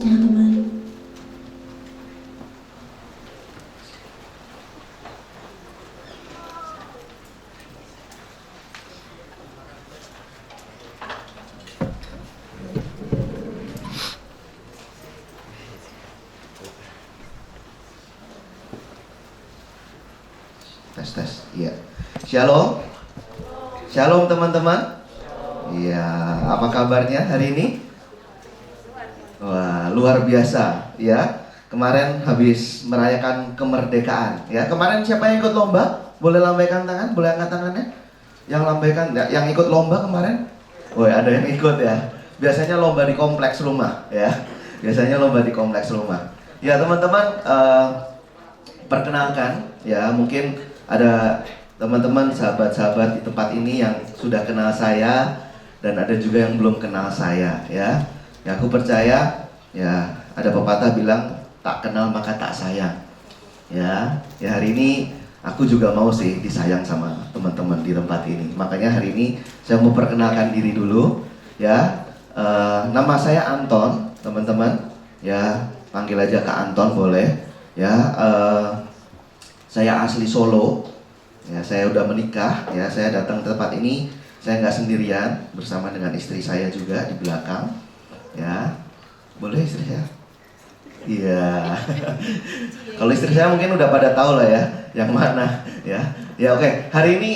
teman-teman. Tes, iya. Shalom. Shalom teman-teman. Iya, apa kabarnya hari ini? Wah, luar biasa ya. Kemarin habis merayakan kemerdekaan ya. Kemarin siapa yang ikut lomba? Boleh lambaikan tangan? Boleh angkat tangannya? Yang lambaikan, yang ikut lomba kemarin? Woi, ada yang ikut ya. Biasanya lomba di kompleks rumah ya. Biasanya lomba di kompleks rumah. Ya teman-teman, perkenalkan ya, mungkin ada teman-teman, sahabat-sahabat di tempat ini yang sudah kenal saya dan ada juga yang belum kenal saya ya. Ya aku percaya ya, ada pepatah bilang tak kenal maka tak sayang. Ya hari ini aku juga mau sih disayang sama teman-teman di tempat ini. Makanya hari ini saya mau perkenalkan diri dulu ya. Nama saya Anton, teman-teman. Ya, panggil aja Kak Anton boleh. Ya, saya asli Solo. Ya, saya udah menikah. Ya, saya datang ke tempat ini. Saya nggak sendirian, bersama dengan istri saya juga di belakang. Ya, boleh istri saya? Iya. Kalau istri saya mungkin udah pada tahu lah ya, yang mana. Ya oke. Hari ini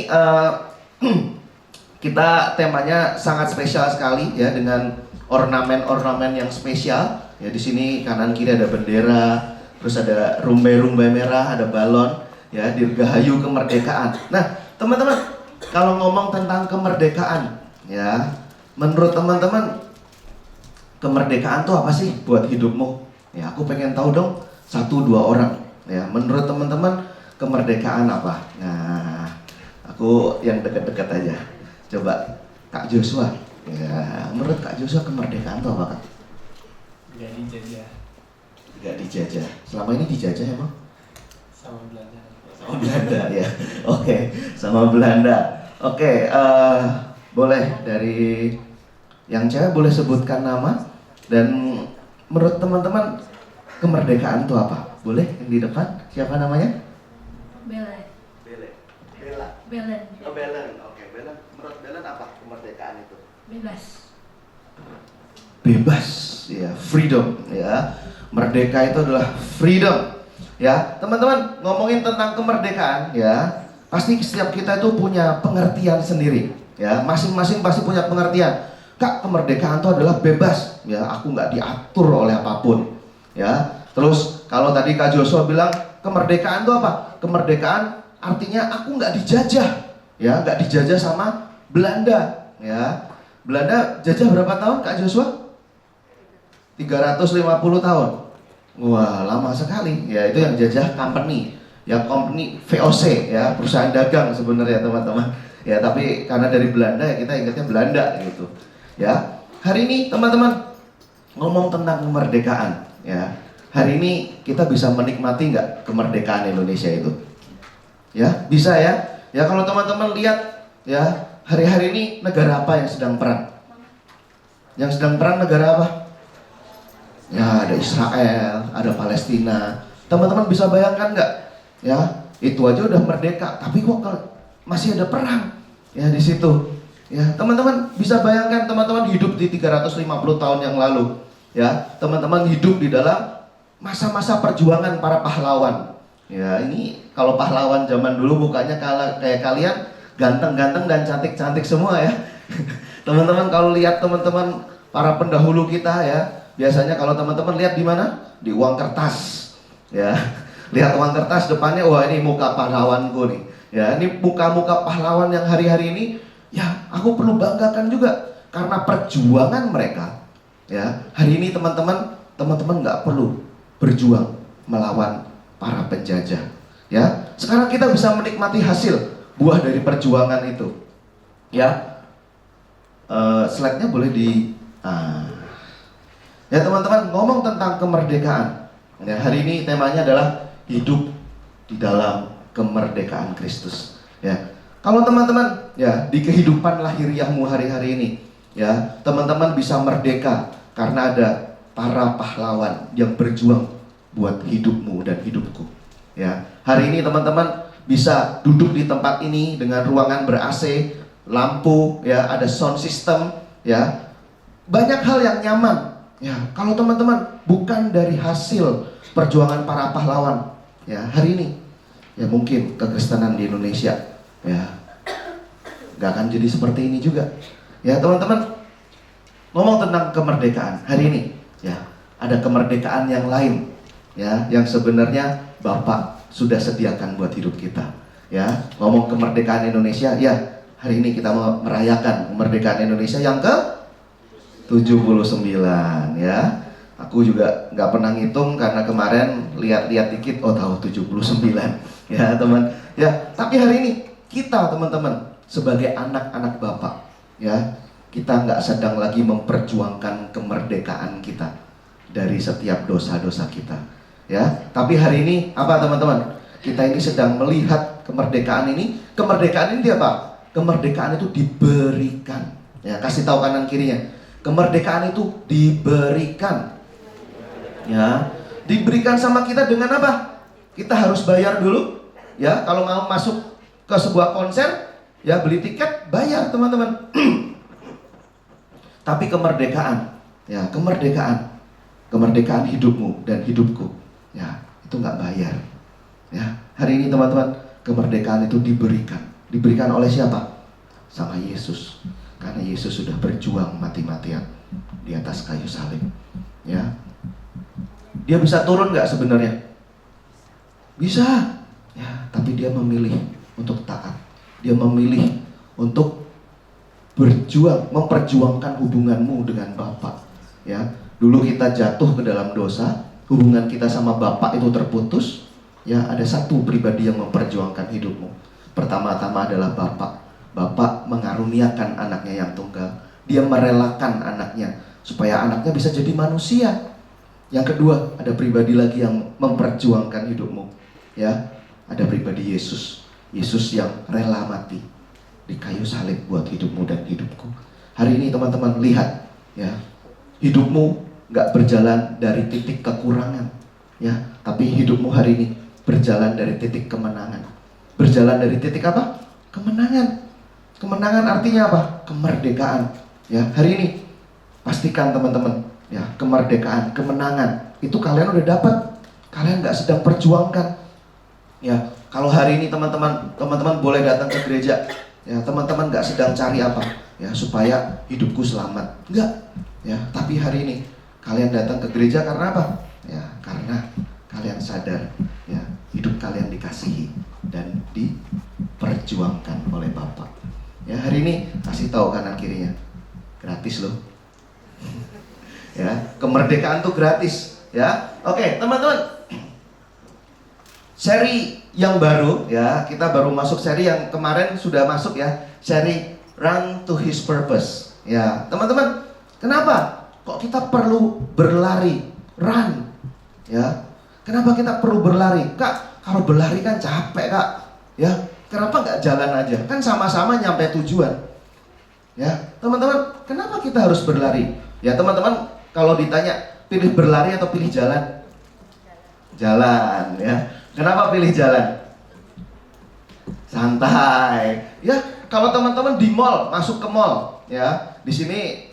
kita temanya sangat spesial sekali ya, dengan ornamen-ornamen yang spesial. Ya di sini kanan kiri ada bendera, terus ada rumbai-rumbai merah, ada balon. Ya, dirgahayu kemerdekaan. Nah, teman-teman, kalau ngomong tentang kemerdekaan, ya, menurut teman-teman, kemerdekaan tuh apa sih buat hidupmu? Ya, aku pengen tahu dong, 1-2 orang. Ya, menurut teman-teman, kemerdekaan apa? Nah, aku yang dekat-dekat aja. Coba, Kak Joshua. Ya, menurut Kak Joshua kemerdekaan tuh apa, Kak? Gak dijajah. Gak dijajah. Selama ini dijajah emang? Sama Belanda. Oh, Belanda ya. Oke, sama Belanda. Oke, boleh dari yang cewek boleh sebutkan nama, dan menurut teman-teman kemerdekaan itu apa? Boleh yang di depan, siapa namanya? Belen. Bella. Belen. Oh, Belen. Oke, Belen. Menurut Belen apa kemerdekaan itu? Bebas. Bebas ya, freedom ya. Merdeka itu adalah freedom. Ya, teman-teman, ngomongin tentang kemerdekaan ya, pasti setiap kita itu punya pengertian sendiri ya, masing-masing pasti punya pengertian. Kak, kemerdekaan itu adalah bebas ya, aku nggak diatur oleh apapun ya. Terus kalau tadi Kak Joshua bilang kemerdekaan itu apa? Kemerdekaan artinya aku nggak dijajah ya, nggak dijajah sama Belanda ya. Belanda jajah berapa tahun Kak Joshua? 350 tahun. Wah, lama sekali. Ya, itu yang jajah company. Ya, company VOC ya, perusahaan dagang sebenarnya, teman-teman. Ya, tapi karena dari Belanda ya kita ingatnya Belanda gitu. Ya. Hari ini teman-teman ngomong tentang kemerdekaan ya. Hari ini kita bisa menikmati nggak kemerdekaan Indonesia itu? Ya, bisa ya. Ya, kalau teman-teman lihat ya, hari-hari ini negara apa yang sedang perang? Yang sedang perang negara apa? Ya, ada Israel, ada Palestina. Teman-teman bisa bayangkan nggak? Ya, itu aja udah merdeka, tapi kok masih ada perang ya di situ. Ya, teman-teman bisa bayangkan, teman-teman hidup di 350 tahun yang lalu. Ya, teman-teman hidup di dalam masa-masa perjuangan para pahlawan. Ya, ini kalau pahlawan zaman dulu mukanya kayak kalian ganteng-ganteng dan cantik-cantik semua ya. Teman-teman kalau lihat teman-teman para pendahulu kita ya, biasanya kalau teman-teman lihat di mana? Di uang kertas. Ya. Lihat uang kertas depannya, wah ini muka pahlawanku nih. Ya, ini muka-muka pahlawan yang hari-hari ini ya aku perlu banggakan juga karena perjuangan mereka. Ya, hari ini teman-teman nggak perlu berjuang melawan para penjajah. Ya, sekarang kita bisa menikmati hasil buah dari perjuangan itu. Ya, slide-nya boleh di ya teman-teman, ngomong tentang kemerdekaan ya, hari ini temanya adalah hidup di dalam kemerdekaan Kristus ya. Kalau teman-teman ya di kehidupan lahiriahmu hari-hari ini ya, teman-teman bisa merdeka karena ada para pahlawan yang berjuang buat hidupmu dan hidupku. Ya, hari ini teman-teman bisa duduk di tempat ini dengan ruangan ber-AC, lampu, ya, ada sound system, ya, banyak hal yang nyaman. Ya, kalau teman-teman bukan dari hasil perjuangan para pahlawan, ya, hari ini, ya mungkin kekristenan di Indonesia, ya, nggak akan jadi seperti ini juga. Ya, teman-teman, ngomong tentang kemerdekaan hari ini, ya, ada kemerdekaan yang lain, ya, yang sebenarnya Bapak sudah sediakan buat hidup kita. Ya, ngomong kemerdekaan Indonesia, ya, hari ini kita mau merayakan kemerdekaan Indonesia yang ke 79, ya. Aku juga nggak pernah ngitung karena kemarin lihat-lihat dikit, oh tahu 79, ya teman. Ya, tapi hari ini kita teman-teman sebagai anak-anak Bapak, ya, kita nggak sedang lagi memperjuangkan kemerdekaan kita dari setiap dosa-dosa kita, ya. Tapi hari ini apa teman-teman? Kita ini sedang melihat kemerdekaan ini. Kemerdekaan ini apa? Kemerdekaan itu diberikan. Ya, kasih tahu kanan kirinya. Kemerdekaan itu diberikan. Ya, diberikan sama kita dengan apa? Kita harus bayar dulu. Ya, kalau mau masuk ke sebuah konser, ya beli tiket, bayar teman-teman. Tapi kemerdekaan, ya kemerdekaan hidupmu dan hidupku, ya itu nggak bayar. Ya, hari ini teman-teman, kemerdekaan itu diberikan oleh siapa? Sama Yesus, karena Yesus sudah berjuang mati-matian di atas kayu salib. Ya, dia bisa turun nggak sebenarnya? Bisa, ya, tapi dia memilih untuk taat. Dia memilih untuk berjuang, memperjuangkan hubunganmu dengan Bapa. Ya, dulu kita jatuh ke dalam dosa, hubungan kita sama Bapa itu terputus. Ya, ada satu pribadi yang memperjuangkan hidupmu. Pertama-tama adalah Bapa. Bapa mengaruniakan anaknya yang tunggal. Dia merelakan anaknya supaya anaknya bisa jadi manusia. Yang kedua, ada pribadi lagi yang memperjuangkan hidupmu. Ya, ada pribadi Yesus. Yesus yang rela mati di kayu salib buat hidupmu dan hidupku. Hari ini teman-teman lihat, ya, hidupmu gak berjalan dari titik kekurangan, ya, tapi hidupmu hari ini berjalan dari titik kemenangan. Berjalan dari titik apa? Kemenangan. Kemenangan artinya apa? Kemerdekaan. Ya, hari ini pastikan teman-teman, ya, kemerdekaan, kemenangan itu kalian udah dapat. Kalian gak sedang perjuangkan. Ya, kalau hari ini teman-teman boleh datang ke gereja, ya, teman-teman gak sedang cari apa, ya, supaya hidupku selamat. Enggak, ya, tapi hari ini kalian datang ke gereja karena apa? Ya, karena kalian sadar, ya, hidup kalian dikasihi dan diperjuangkan oleh Bapa. Ya, hari ini kasih tahu kanan kirinya, gratis loh. Ya, kemerdekaan tuh gratis, ya. Oke, teman-teman. Seri yang baru, ya, kita baru masuk seri yang kemarin sudah masuk, ya, seri Run to His Purpose. Ya, teman-teman, kenapa kok kita perlu berlari, run, ya? Kenapa kita perlu berlari? Kak, kalau berlari kan capek, Kak. Ya, kenapa nggak jalan aja? Kan sama-sama nyampe tujuan. Ya, teman-teman, kenapa kita harus berlari? Ya, teman-teman, kalau ditanya pilih berlari atau pilih jalan? Jalan, ya. Kenapa pilih jalan? Santai. Ya, kalau teman-teman di mall, masuk ke mall, ya. Di sini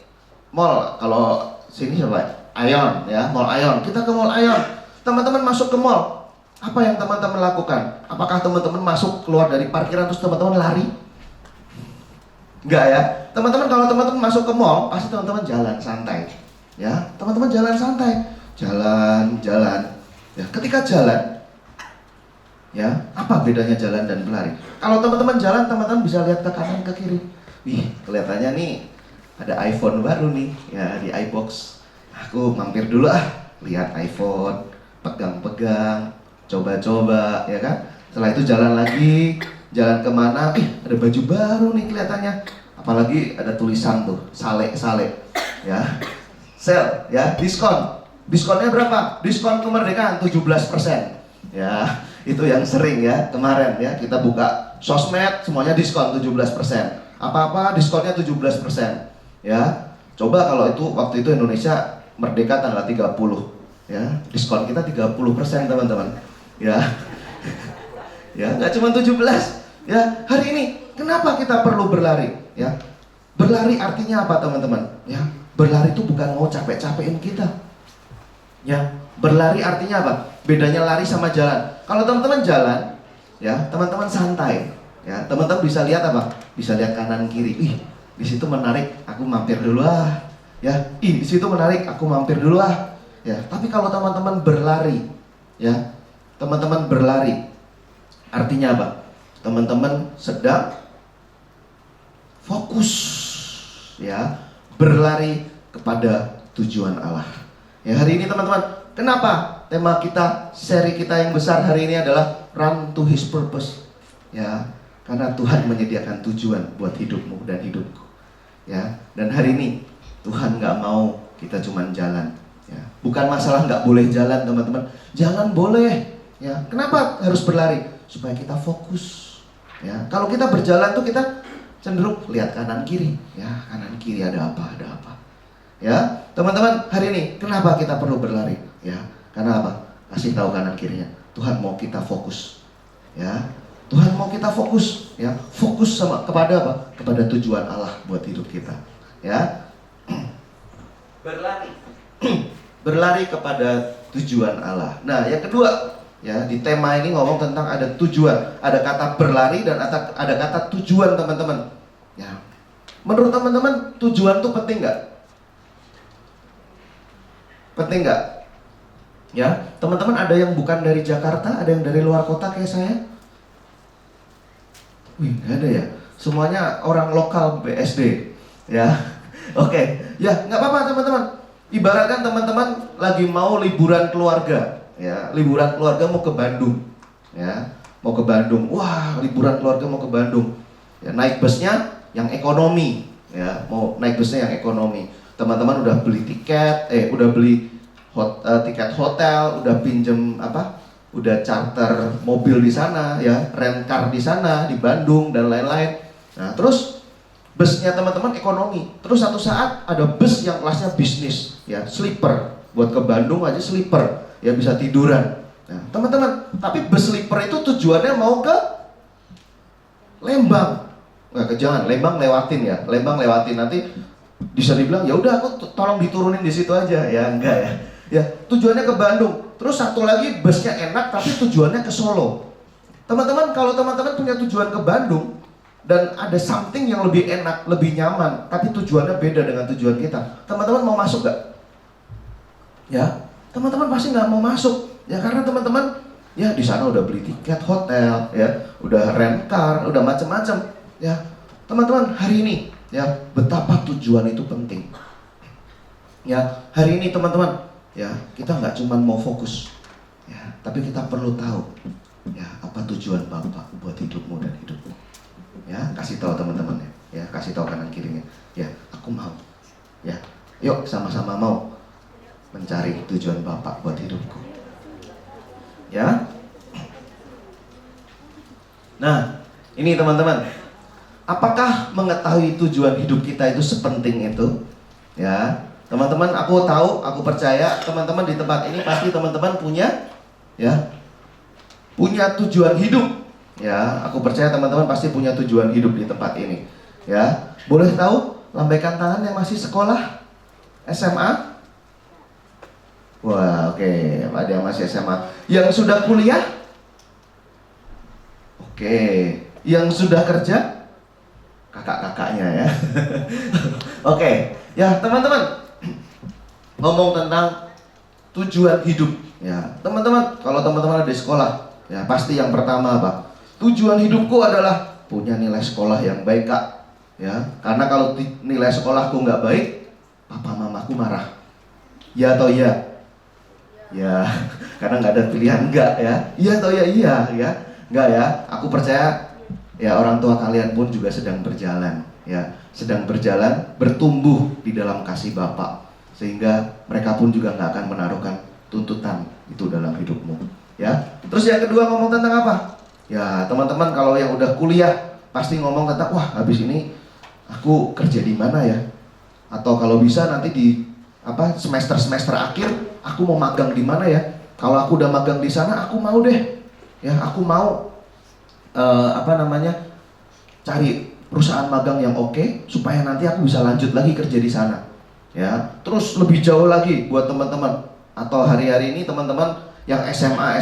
mall, kalau sini siapa? Ion, ya, Mall Ion. Kita ke Mall Ion. Teman-teman masuk ke mall, apa yang teman-teman lakukan? Apakah teman-teman masuk keluar dari parkiran terus teman-teman lari? Enggak, ya. Teman-teman, kalau teman-teman masuk ke mall, pasti teman-teman jalan santai. Ya, teman-teman jalan santai. Jalan. Ya, ketika jalan, ya, apa bedanya jalan dan berlari? Kalau teman-teman jalan, teman-teman bisa lihat ke kanan ke kiri. Wih, kelihatannya nih ada iPhone baru nih, ya, di iBox. Aku mampir dulu lihat iPhone, pegang-pegang, coba-coba, ya kan? Setelah itu jalan lagi, jalan kemana? Ada baju baru nih kelihatannya. Apalagi ada tulisan tuh, sale, ya, sale, ya, diskon. Diskonnya berapa? Diskon kemerdekaan 17%. Ya, itu yang sering, ya, kemarin, ya, kita buka sosmed semuanya diskon 17%. Apa-apa diskonnya 17%. Ya, coba kalau itu waktu itu Indonesia Merdeka tanggal 30, ya diskon kita 30% teman-teman, ya ya nggak cuma 17, ya hari ini kenapa kita perlu berlari, ya berlari artinya apa teman-teman, ya berlari itu bukan mau capek-capekin kita, ya berlari artinya apa, bedanya lari sama jalan. Kalau teman-teman jalan, ya teman-teman santai, ya teman-teman bisa lihat apa, bisa lihat kanan kiri, di situ menarik, aku mampir dulu ah, ya di situ menarik, aku mampir dulu ah, ya. Tapi kalau teman-teman berlari, ya teman-teman berlari artinya apa, teman-teman sedang fokus, ya berlari kepada tujuan Allah. Ya hari ini teman-teman, kenapa tema kita, seri kita yang besar hari ini adalah Run to His Purpose, ya karena Tuhan menyediakan tujuan buat hidupmu dan hidupku, ya. Dan hari ini Tuhan nggak mau kita cuman jalan, ya bukan masalah nggak boleh jalan teman-teman, jalan boleh, ya kenapa harus berlari, supaya kita fokus, ya kalau kita berjalan tuh kita cenderung lihat kanan kiri, ya kanan kiri ada apa, ya teman-teman. Hari ini kenapa kita perlu berlari, ya karena apa, kasih tahu kanan kirinya, Tuhan mau kita fokus, ya Tuhan mau kita fokus, ya fokus sama kepada apa, kepada tujuan Allah buat hidup kita, ya berlari berlari kepada tujuan Allah. Nah yang kedua, ya di tema ini ngomong tentang ada tujuan, ada kata berlari dan ada kata tujuan teman-teman, ya menurut teman-teman tujuan itu penting nggak? Penting nggak? Ya teman-teman, ada yang bukan dari Jakarta, ada yang dari luar kota kayak saya? Wih nggak ada ya, semuanya orang lokal BSD, ya oke, ya nggak apa-apa teman-teman. Ibaratkan teman-teman lagi mau liburan keluarga, ya liburan keluarga mau ke Bandung, ya mau ke Bandung, wah liburan keluarga mau ke Bandung, ya naik busnya yang ekonomi, ya mau naik busnya yang ekonomi. Teman-teman udah beli tiket, udah beli tiket hotel, udah pinjem apa, udah charter mobil di sana, ya rent car di sana di Bandung dan lain-lain. Nah terus busnya teman-teman ekonomi, terus satu saat ada bus yang kelasnya bisnis, ya sleeper, buat ke Bandung aja sleeper, ya bisa tiduran. Nah teman-teman, tapi bus sleeper itu tujuannya mau ke Lembang, jangan Lembang lewatin, ya Lembang lewatin, nanti bisa dibilang ya udah aku tolong diturunin di situ aja, ya enggak ya, ya tujuannya ke Bandung. Terus satu lagi busnya enak tapi tujuannya ke Solo. Teman-teman, kalau teman-teman punya tujuan ke Bandung dan ada something yang lebih enak, lebih nyaman, tapi tujuannya beda dengan tujuan kita, teman-teman mau masuk gak? Ya, teman-teman pasti nggak mau masuk, ya karena teman-teman ya di sana udah beli tiket hotel, ya udah rent car, udah macam-macam, ya teman-teman. Hari ini ya betapa tujuan itu penting, ya hari ini teman-teman, ya kita nggak cuma mau fokus, ya tapi kita perlu tahu, ya apa tujuan Bapak buat hidupmu dan hidupku. Ya kasih tahu teman-teman, ya kasih tahu kanan kirinya, ya aku mau, ya yuk sama-sama mau mencari tujuan Bapak buat hidupku, ya. Nah ini teman-teman, apakah mengetahui tujuan hidup kita itu sepenting itu, ya teman-teman? Aku tahu, aku percaya teman-teman di tempat ini pasti teman-teman punya, ya punya tujuan hidup. Ya, aku percaya teman-teman pasti punya tujuan hidup di tempat ini. Ya, boleh tahu lambaikan tangan yang masih sekolah SMA? Wah, oke, ada yang masih SMA. Yang sudah kuliah? Oke, yang sudah kerja? Kakak-kakaknya ya. Oke, ya teman-teman, ngomong tentang tujuan hidup. Ya, teman-teman, kalau teman-teman ada di sekolah, ya pasti yang pertama apa? Tujuan hidupku adalah punya nilai sekolah yang baik, Kak. Ya, karena kalau nilai sekolahku nggak baik, papa mamaku marah. Ya atau iya? Ya, karena nggak ada pilihan enggak ya. Iya atau ya iya ya. Enggak ya. Aku percaya ya orang tua kalian pun juga sedang berjalan, ya, sedang berjalan, bertumbuh di dalam kasih Bapak, sehingga mereka pun juga nggak akan menaruhkan tuntutan itu dalam hidupmu. Ya. Terus yang kedua ngomong tentang apa? Ya teman-teman, kalau yang udah kuliah pasti ngomong tentang, wah habis ini aku kerja di mana ya? Atau kalau bisa nanti di semester akhir, aku mau magang di mana ya? Kalau aku udah magang di sana, aku mau deh. Ya, aku mau cari perusahaan magang yang oke supaya nanti aku bisa lanjut lagi kerja di sana. Ya, terus lebih jauh lagi buat teman-teman atau hari-hari ini teman-teman yang SMA,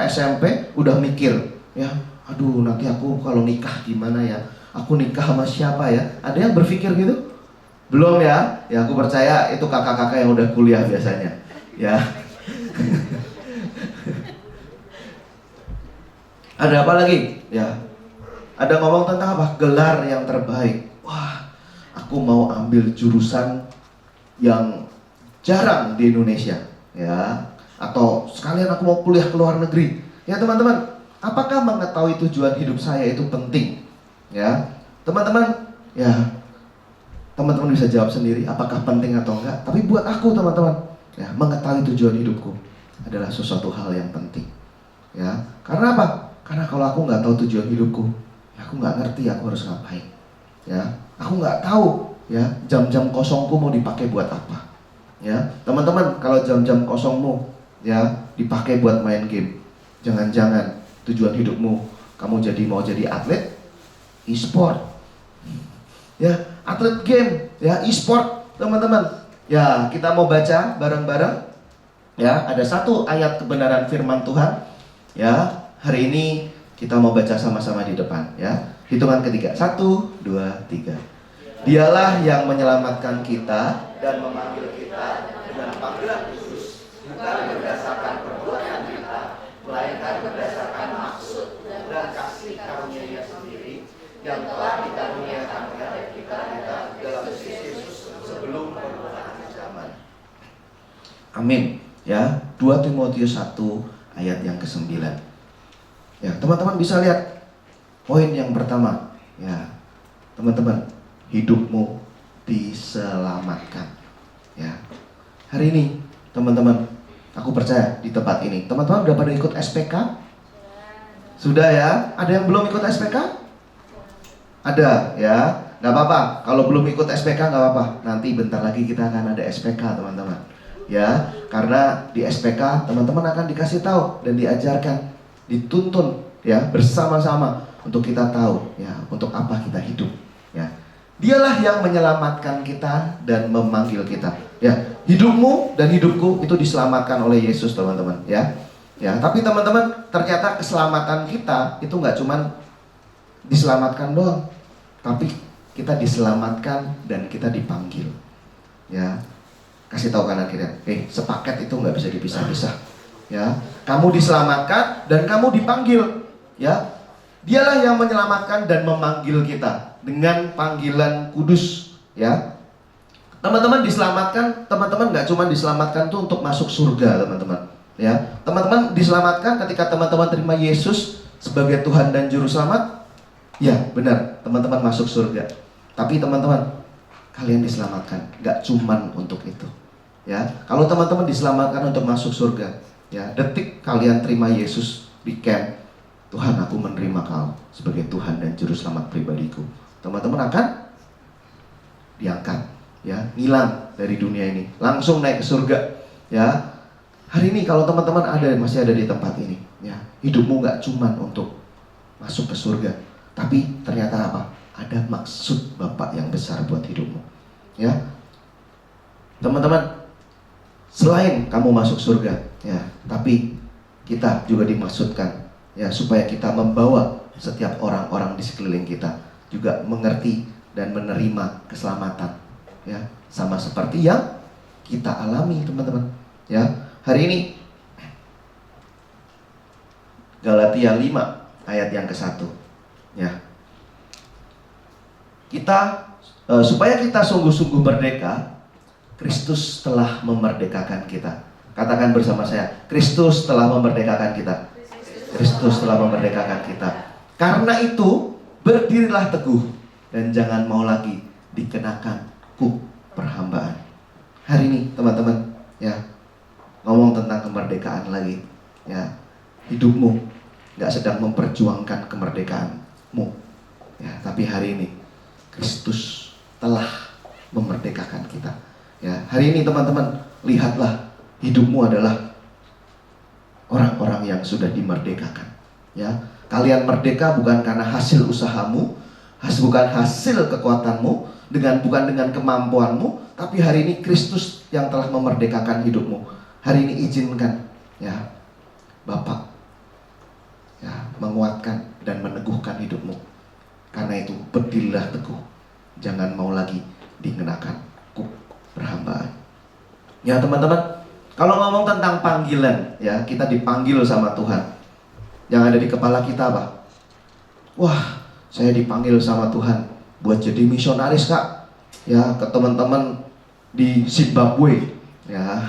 SMP udah mikir, ya, aduh nanti aku kalau nikah gimana ya? Aku nikah sama siapa ya? Ada yang berpikir gitu? Belum ya? Ya aku percaya itu kakak-kakak yang udah kuliah biasanya. Ya. Ada apa lagi? Ya. Ada ngomong tentang apa? Gelar yang terbaik. Wah, aku mau ambil jurusan yang jarang di Indonesia, ya. Atau sekalian aku mau kuliah ke luar negeri. Ya teman-teman, apakah mengetahui tujuan hidup saya itu penting? Ya, teman-teman, ya, teman-teman bisa jawab sendiri apakah penting atau enggak. Tapi buat aku teman-teman, ya, mengetahui tujuan hidupku adalah sesuatu hal yang penting. Ya, karena apa? Karena kalau aku nggak tahu tujuan hidupku, ya aku nggak ngerti aku harus ngapain. Ya, aku nggak tahu ya jam-jam kosongku mau dipakai buat apa. Ya, teman-teman, kalau jam-jam kosongmu ya dipakai buat main game, jangan-jangan tujuan hidupmu kamu mau jadi atlet e-sport, ya, atlet game, ya, e-sport, teman-teman. Ya, kita mau baca bareng-bareng. Ya, ada satu ayat kebenaran firman Tuhan. Ya, hari ini kita mau baca sama-sama di depan. Ya, hitungan ketiga, 1, 2, 3. Dialah yang menyelamatkan kita dan memanggil kita dengan panggilan khusus, bukan berdasarkan perbuatan kita, melainkan berdasarkan maksud dan kasih karunia-Nya sendiri yang telah dikaruniakan kepada kita dalam Kristus sebelum permulaan zaman. Amin. Ya, 2 Timotius 1 ayat yang ke-9. Ya, teman-teman bisa lihat poin yang pertama. Ya, teman-teman, hidupmu diselamatkan. Ya, hari ini teman-teman, aku percaya di tempat ini teman-teman udah pada ikut SPK? Sudah ya? Ada yang belum ikut SPK? Ada ya? Gak apa-apa, kalau belum ikut SPK gak apa-apa. Nanti bentar lagi kita akan ada SPK teman-teman. Ya, karena di SPK teman-teman akan dikasih tahu dan diajarkan, dituntun ya bersama-sama untuk kita tahu ya untuk apa kita hidup. Ya, Dialah yang menyelamatkan kita dan memanggil kita. Ya, hidupmu dan hidupku itu diselamatkan oleh Yesus, teman-teman. Ya, tapi teman-teman, ternyata keselamatan kita itu nggak cuman diselamatkan doang, tapi kita diselamatkan dan kita dipanggil. Ya, kasih tahu kanan kiri. Sepaket itu nggak bisa dipisah-pisah. Ya, kamu diselamatkan dan kamu dipanggil. Ya, Dialah yang menyelamatkan dan memanggil kita dengan panggilan kudus, ya. Teman-teman diselamatkan, teman-teman nggak cuma diselamatkan tuh untuk masuk surga, teman-teman. Ya, teman-teman diselamatkan ketika teman-teman terima Yesus sebagai Tuhan dan Juru Selamat. Ya, benar, teman-teman masuk surga. Tapi teman-teman, kalian diselamatkan nggak cuma untuk itu. Ya, kalau teman-teman diselamatkan untuk masuk surga, ya, detik kalian terima Yesus di camp, Tuhan, aku menerima Kau sebagai Tuhan dan Juru Selamat pribadiku. Teman-teman akan diangkat, ya, hilang dari dunia ini, langsung naik ke surga. Ya, hari ini kalau teman-teman masih ada di tempat ini, ya, hidupmu nggak cuma untuk masuk ke surga, tapi ternyata apa? Ada maksud Bapak yang besar buat hidupmu. Ya, teman-teman, selain kamu masuk surga, ya, tapi kita juga dimaksudkan, ya, supaya kita membawa setiap orang-orang di sekeliling kita juga mengerti dan menerima keselamatan, ya, sama seperti yang kita alami, teman-teman. Ya, hari ini Galatia 5 ayat yang ke-1, ya. Supaya kita sungguh-sungguh merdeka, Kristus telah memerdekakan kita. Katakan bersama saya, Kristus telah memerdekakan kita. Kristus telah memerdekakan kita. Karena itu, berdirilah teguh dan jangan mau lagi dikenakan kuk perhambaan. Hari ini, teman-teman, ya, ngomong tentang kemerdekaan lagi, ya. Hidupmu nggak sedang memperjuangkan kemerdekaanmu, ya, tapi hari ini Kristus telah memerdekakan kita. Ya, hari ini teman-teman, lihatlah hidupmu adalah orang-orang yang sudah dimerdekakan. Ya, kalian merdeka bukan karena hasil usahamu, bukan hasil kekuatanmu, bukan dengan kemampuanmu, tapi hari ini Kristus yang telah memerdekakan hidupmu. Hari ini izinkan, ya, Bapak, ya, menguatkan dan meneguhkan hidupmu. Karena itu berdirilah teguh, jangan mau lagi dikenakan kuk perhambaan. Ya teman-teman, kalau ngomong tentang panggilan, ya, kita dipanggil sama Tuhan. Yang ada di kepala kita apa? Wah, saya dipanggil sama Tuhan buat jadi misionaris, Kak. Ya, ke teman-teman di Zimbabwe, ya.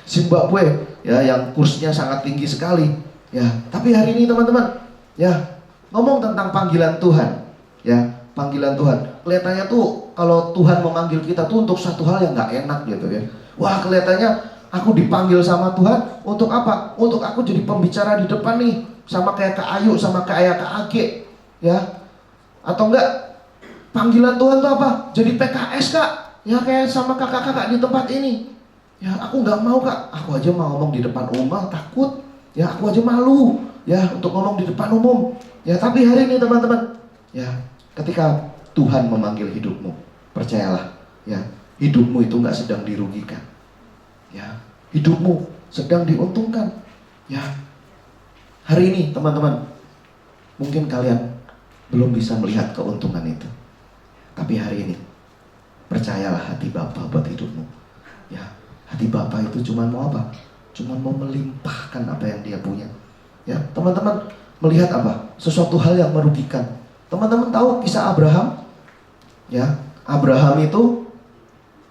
Zimbabwe, ya, yang kursnya sangat tinggi sekali. Ya, tapi hari ini teman-teman, ya, ngomong tentang panggilan Tuhan, ya, panggilan Tuhan. Kelihatannya tuh kalau Tuhan memanggil kita tuh untuk satu hal yang nggak enak gitu ya. Wah, kelihatannya aku dipanggil sama Tuhan untuk apa? Untuk aku jadi pembicara di depan nih, sama kayak Kak Ayu, sama kayak Kak Age, ya. Atau enggak, panggilan Tuhan tuh apa? Jadi PKS, Kak. Ya, kayak sama kakak-kakak di tempat ini. Ya, aku nggak mau, Kak. Aku aja mau ngomong di depan umum takut. Ya, aku aja malu, ya, untuk ngomong di depan umum. Ya, tapi hari ini teman-teman, ya, ketika Tuhan memanggil hidupmu, percayalah, ya, hidupmu itu nggak sedang dirugikan. Ya, hidupmu sedang diuntungkan. Ya, hari ini teman-teman, mungkin kalian belum bisa melihat keuntungan itu. Tapi hari ini, percayalah hati Bapa buat hidupmu. Ya, hati Bapa itu cuma mau apa? Cuma mau melimpahkan apa yang dia punya. Ya, teman-teman melihat apa? Sesuatu hal yang merugikan. Teman-teman tahu kisah Abraham? Ya, Abraham itu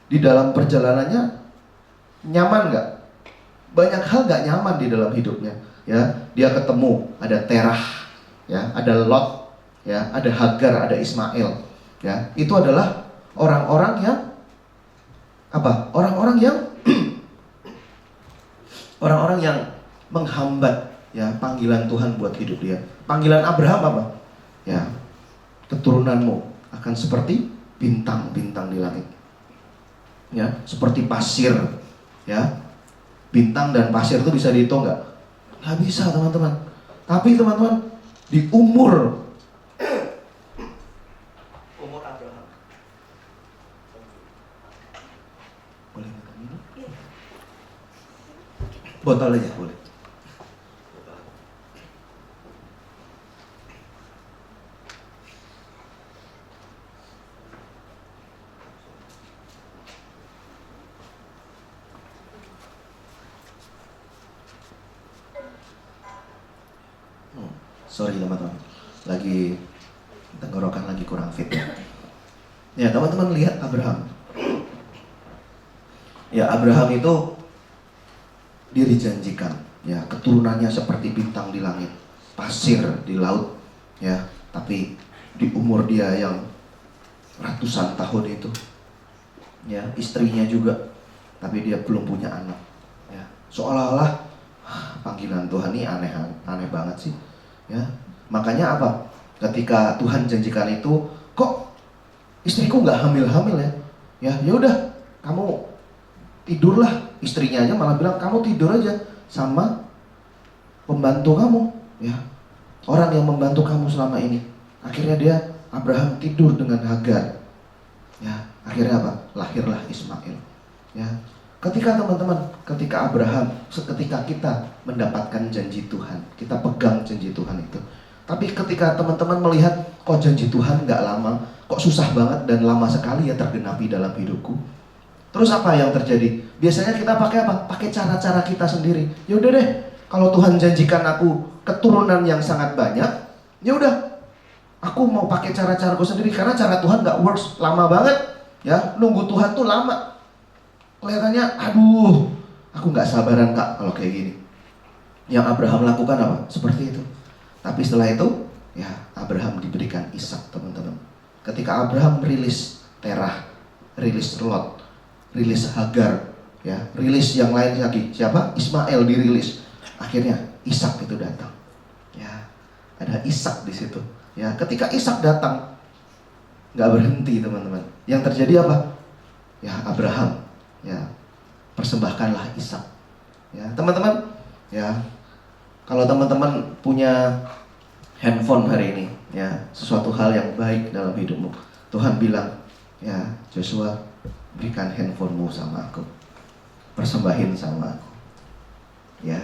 di dalam perjalanannya nyaman nggak? Banyak hal nggak nyaman di dalam hidupnya. Ya, dia ketemu ada Terah, ya, ada Lot, ya, ada Hagar, ada Ismail. Ya, itu adalah orang-orang yang apa? Orang-orang yang orang-orang yang menghambat, ya, panggilan Tuhan buat hidup dia. Panggilan Abraham apa? Ya, keturunanmu akan seperti bintang-bintang di langit. Ya, seperti pasir. Ya, bintang dan pasir itu bisa dihitung nggak? Nggak bisa, teman-teman. Tapi teman-teman, di umur Abraham. Boleh minta minum? Botol aja boleh. Sorry teman-teman, lagi tenggorokan lagi kurang fit. Ya teman-teman lihat Abraham. Ya, Abraham itu dia dijanjikan, ya, keturunannya seperti bintang di langit, pasir di laut, ya. Tapi di umur dia yang ratusan tahun itu, ya, istrinya juga, tapi dia belum punya anak. Ya, seolah-olah panggilan Tuhan ini aneh banget sih. Ya, makanya apa? Ketika Tuhan janjikan itu, kok istriku nggak hamil-hamil ya? Ya udah, kamu tidurlah. Istrinya aja malah bilang, kamu tidur aja sama pembantu kamu, ya, orang yang membantu kamu selama ini. Akhirnya dia, Abraham, tidur dengan Hagar. Ya, akhirnya apa? Lahirlah Ismail. Ya, ketika teman-teman, ketika Abraham, ketika kita mendapatkan janji Tuhan, kita pegang janji Tuhan itu. Tapi ketika teman-teman melihat, kok janji Tuhan nggak lama, kok susah banget dan lama sekali ya tergenapi dalam hidupku. Terus apa yang terjadi? Biasanya kita pakai apa? Pakai cara-cara kita sendiri. Ya udah deh, kalau Tuhan janjikan aku keturunan yang sangat banyak, ya udah, aku mau pakai cara-caraku sendiri karena cara Tuhan nggak works, lama banget. Ya, nunggu Tuhan tuh lama. Kelihatannya, aduh, aku nggak sabaran, Kak, kalau kayak gini. Yang Abraham lakukan apa? Seperti itu. Tapi setelah itu, ya, Abraham diberikan Ishak, teman-teman. Ketika Abraham rilis Terah, rilis Lot, rilis Hagar, ya, rilis yang lain lagi. Siapa? Ismail dirilis. Akhirnya Ishak itu datang. Ya, ada Ishak di situ. Ya, ketika Ishak datang, nggak berhenti, teman-teman. Yang terjadi apa? ya Abraham, ya persembahkanlah Ishak. Ya, teman-teman, ya kalau teman-teman punya handphone hari ini, ya sesuatu hal yang baik dalam hidupmu, Tuhan bilang, ya Joshua, berikan handphonemu sama aku, persembahin sama aku. Ya,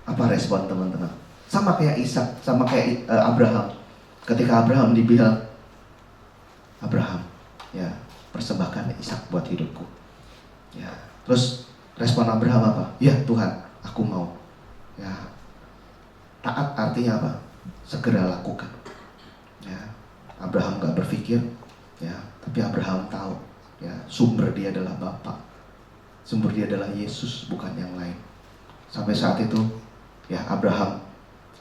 apa respon teman-teman? Sama kayak Ishak, sama kayak Abraham. Ketika Abraham dibilang, Abraham, ya persembahkan Ishak buat hidupku. Ya, terus respon Abraham apa? Ya Tuhan, aku mau. Ya, taat artinya apa? Segera lakukan. Ya, Abraham gak berpikir, ya, tapi Abraham tahu, ya sumber dia adalah Bapa, sumber dia adalah Yesus, bukan yang lain. Sampai saat itu, ya Abraham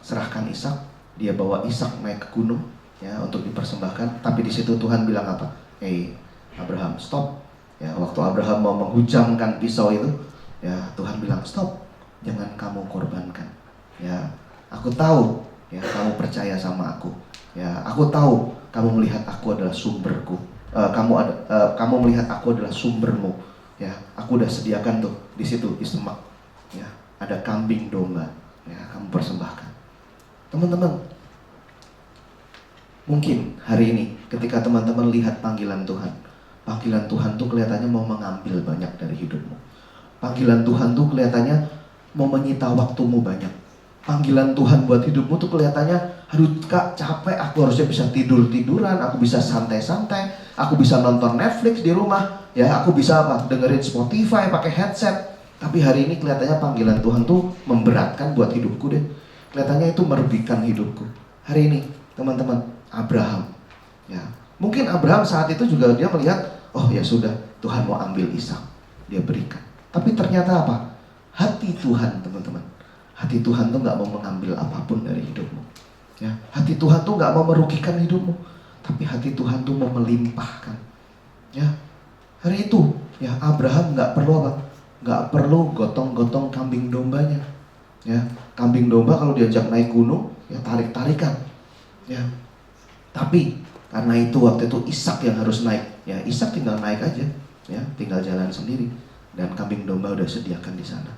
serahkan Ishak, dia bawa Ishak naik ke gunung, ya untuk dipersembahkan. Tapi di situ Tuhan bilang apa? Abraham, stop. Ya, waktu Abraham mau menghujamkan pisau itu, ya Tuhan bilang stop, jangan kamu korbankan. Ya, aku tahu, ya kamu percaya sama aku. Ya, aku tahu kamu melihat aku adalah sumberku. Kamu melihat aku adalah sumbermu. Ya, aku udah sediakan tuh di situ di semak. Ya, ada kambing domba. Ya, kamu persembahkan. Teman-teman, mungkin hari ini ketika teman-teman lihat panggilan Tuhan tuh kelihatannya mau mengambil banyak dari hidupmu. Panggilan Tuhan tuh kelihatannya mau menyita waktumu banyak. Panggilan Tuhan buat hidupmu tuh kelihatannya, aduh Kak capek, aku harusnya bisa tidur-tiduran, aku bisa santai-santai, aku bisa nonton Netflix di rumah, ya aku bisa apa? Dengerin Spotify pakai headset. Tapi hari ini kelihatannya panggilan Tuhan tuh memberatkan buat hidupku deh. Kelihatannya itu merugikan hidupku. Hari ini teman-teman, Abraham, ya mungkin Abraham saat itu juga dia melihat, oh ya sudah, Tuhan mau ambil Ishak, dia berikan. Tapi ternyata apa? Hati Tuhan, teman-teman. Hati Tuhan tuh nggak mau mengambil apapun dari hidupmu. Ya, hati Tuhan tuh nggak mau merugikan hidupmu, tapi hati Tuhan tuh mau melimpahkan. Ya, hari itu, ya Abraham nggak perlu apa? Nggak perlu gotong-gotong kambing dombanya. Ya, kambing domba kalau diajak naik gunung, ya tarik-tarikan. Ya, tapi karena itu waktu itu Ishak yang harus naik, ya Ishak tinggal naik aja, ya tinggal jalan sendiri, dan kambing domba udah sediakan di sana.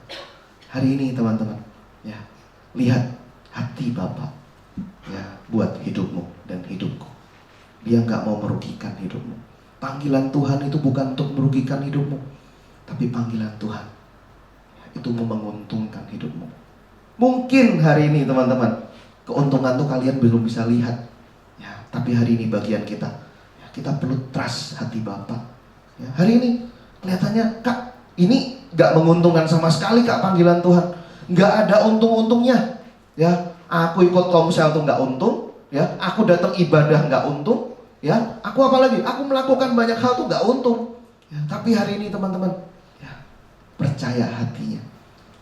Hari ini teman-teman, ya lihat hati Bapa, ya buat hidupmu dan hidupku. Dia nggak mau merugikan hidupmu. Panggilan Tuhan itu bukan untuk merugikan hidupmu, tapi panggilan Tuhan itu mau menguntungkan hidupmu. Mungkin hari ini teman-teman, keuntungan tuh kalian belum bisa lihat. Ya, tapi hari ini bagian kita, ya, kita perlu trust hati Bapa. Ya, hari ini kelihatannya Kak, ini gak menguntungkan sama sekali Kak panggilan Tuhan. Gak ada untung-untungnya. Ya, aku ikut komsel tuh gak untung. Ya, aku datang ibadah gak untung. Ya, aku apalagi? Aku melakukan banyak hal tuh gak untung. Ya, tapi hari ini teman-teman, ya, percaya hatinya.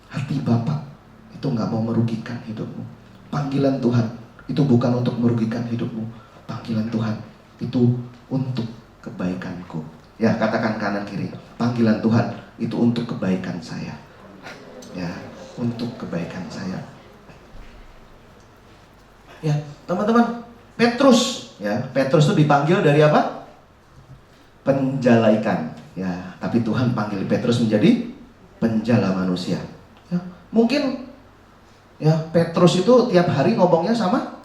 Hati Bapa itu gak mau merugikan hidupmu. Panggilan Tuhan itu bukan untuk merugikan hidupmu. Panggilan Tuhan itu untuk kebaikanku. Ya, katakan kanan kiri. Panggilan Tuhan itu untuk kebaikan saya. Ya, untuk kebaikan saya. Ya, teman-teman, Petrus, ya, Petrus itu dipanggil dari apa? Penjala ikan. Ya, tapi Tuhan panggil Petrus menjadi penjala manusia. Ya, mungkin ya Petrus itu tiap hari ngomongnya sama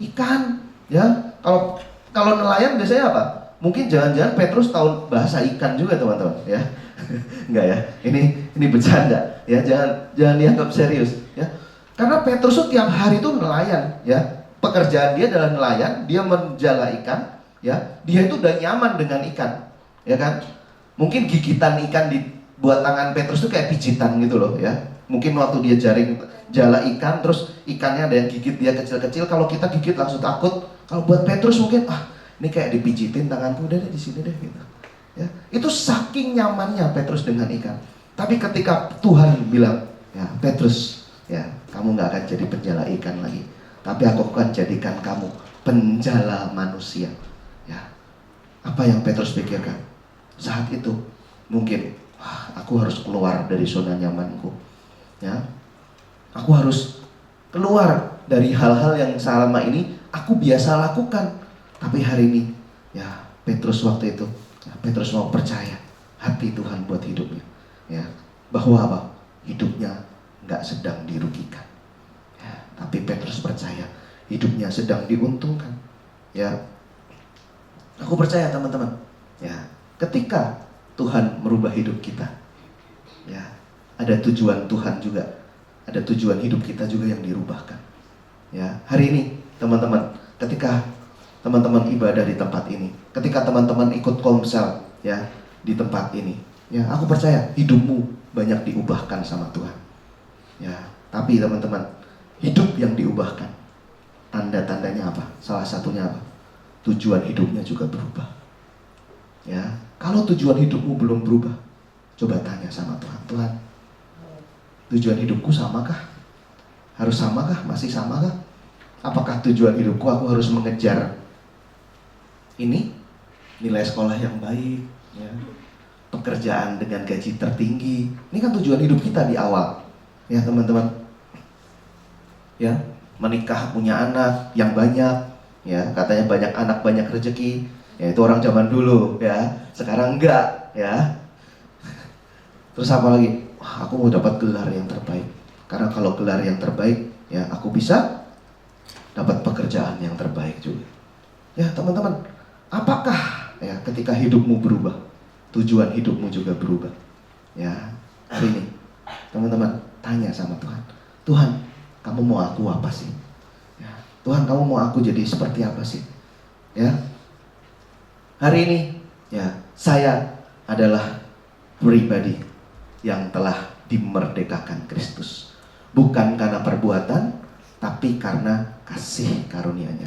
ikan, ya. Kalau nelayan biasanya apa? Mungkin jangan-jangan Petrus tahu bahasa ikan juga teman-teman, ya. Enggak ya, ini bercanda, ya. Jangan dianggap serius, ya. Karena Petrus itu tiap hari itu nelayan, ya. Pekerjaan dia adalah nelayan, dia menjala ikan, ya. Dia itu udah nyaman dengan ikan, ya kan? Mungkin gigitan ikan di buat tangan Petrus itu kayak pijitan gitu loh, ya. Mungkin waktu dia jala ikan, terus ikannya ada yang gigit dia kecil-kecil. Kalau kita gigit langsung takut. Kalau buat Petrus mungkin, ini kayak dipijitin tanganku, udah deh di sini deh gitu. Ya, itu saking nyamannya Petrus dengan ikan. Tapi ketika Tuhan bilang, ya Petrus, ya kamu nggak akan jadi penjala ikan lagi, tapi aku akan jadikan kamu penjala manusia. Ya, apa yang Petrus pikirkan saat itu? Mungkin, aku harus keluar dari zona nyamanku. Ya, aku harus keluar dari hal-hal yang selama ini aku biasa lakukan. Tapi hari ini, ya Petrus waktu itu, Petrus mau percaya hati Tuhan buat hidupnya, ya, bahwa apa? Hidupnya nggak sedang dirugikan, ya, tapi Petrus percaya hidupnya sedang diuntungkan, ya. Aku percaya teman-teman, ya, ketika Tuhan merubah hidup kita, ya, ada tujuan Tuhan juga, ada tujuan hidup kita juga yang dirubahkan, ya. Hari ini teman-teman, ketika teman-teman ibadah di tempat ini, ketika teman-teman ikut komsel, ya, di tempat ini, ya, aku percaya hidupmu banyak diubahkan sama Tuhan, ya. Tapi teman-teman, hidup yang diubahkan, tanda-tandanya apa? Salah satunya apa? Tujuan hidupnya juga berubah, ya. Kalau tujuan hidupmu belum berubah, coba tanya sama Tuhan, Tuhan, tujuan hidupku samakah? Harus samakah? Masih samakah? Apakah tujuan hidupku aku harus mengejar ini, nilai sekolah yang baik, ya, pekerjaan dengan gaji tertinggi? Ini kan tujuan hidup kita di awal, ya teman-teman, ya, menikah, punya anak yang banyak, ya, katanya banyak anak banyak rezeki, ya, itu orang zaman dulu, ya. Sekarang enggak, ya. Terus apa lagi? Wah, aku mau dapat gelar yang terbaik, karena kalau gelar yang terbaik, ya, aku bisa dapat pekerjaan yang terbaik juga. Ya teman-teman, apakah, ya, ketika hidupmu berubah, tujuan hidupmu juga berubah? Ya, hari ini teman-teman tanya sama Tuhan, Tuhan, kamu mau aku apa sih? Ya, Tuhan, kamu mau aku jadi seperti apa sih? Ya, hari ini, ya, saya adalah pribadi yang telah dimerdekakan Kristus, bukan karena perbuatan, tapi karena kasih karunia-Nya.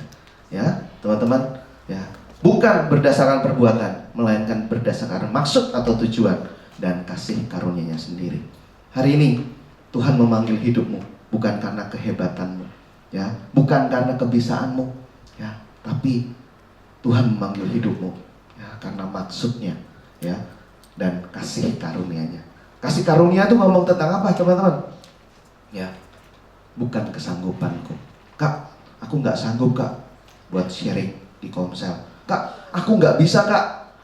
Ya, teman-teman, ya, bukan berdasarkan perbuatan, melainkan berdasarkan maksud atau tujuan dan kasih karunia-Nya sendiri. Hari ini Tuhan memanggil hidupmu bukan karena kehebatanmu, ya, bukan karena kebisaanmu, ya, tapi Tuhan memanggil hidupmu, ya, karena maksudnya, ya, dan kasih karunia-Nya. Kasih karunia itu ngomong tentang apa, teman-teman? Ya, bukan kesanggupanku. Kak, aku nggak sanggup, Kak, buat sharing di komsel. Kak, aku nggak bisa, Kak,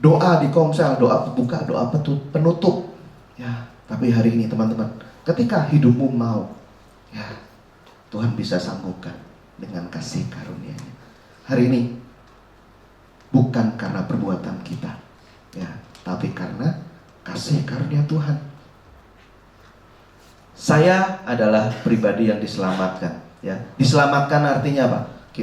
doa di komsel, doa buka, doa penutup. Ya, tapi hari ini teman-teman, ketika hidupmu mau, ya, Tuhan bisa sanggupkan dengan kasih karunia-Nya. Hari ini bukan karena perbuatan kita, ya, tapi karena kasih karunia Tuhan. Saya adalah pribadi yang diselamatkan, ya. Diselamatkan artinya apa?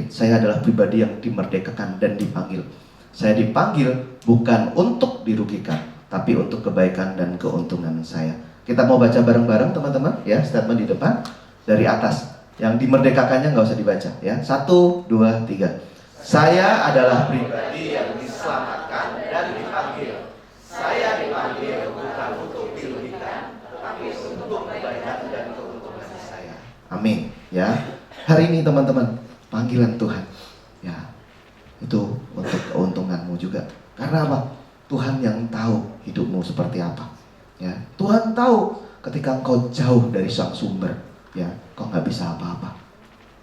Saya adalah pribadi yang dimerdekakan dan dipanggil. Saya dipanggil bukan untuk dirugikan, tapi untuk kebaikan dan keuntungan saya. Kita mau baca bareng-bareng teman-teman, ya, statement di depan dari atas. Yang dimerdekakannya nggak usah dibaca, ya. 1, 2, 3. Saya adalah pribadi yang diselamatkan dan dipanggil. Saya dipanggil bukan untuk dirugikan, tapi untuk kebaikan dan keuntungan saya. Amin, ya. Hari ini teman-teman, panggilan Tuhan, ya, itu untuk keuntunganmu juga. Karena apa? Tuhan yang tahu hidupmu seperti apa, ya. Tuhan tahu ketika engkau jauh dari sang sumber, ya, kau nggak bisa apa-apa,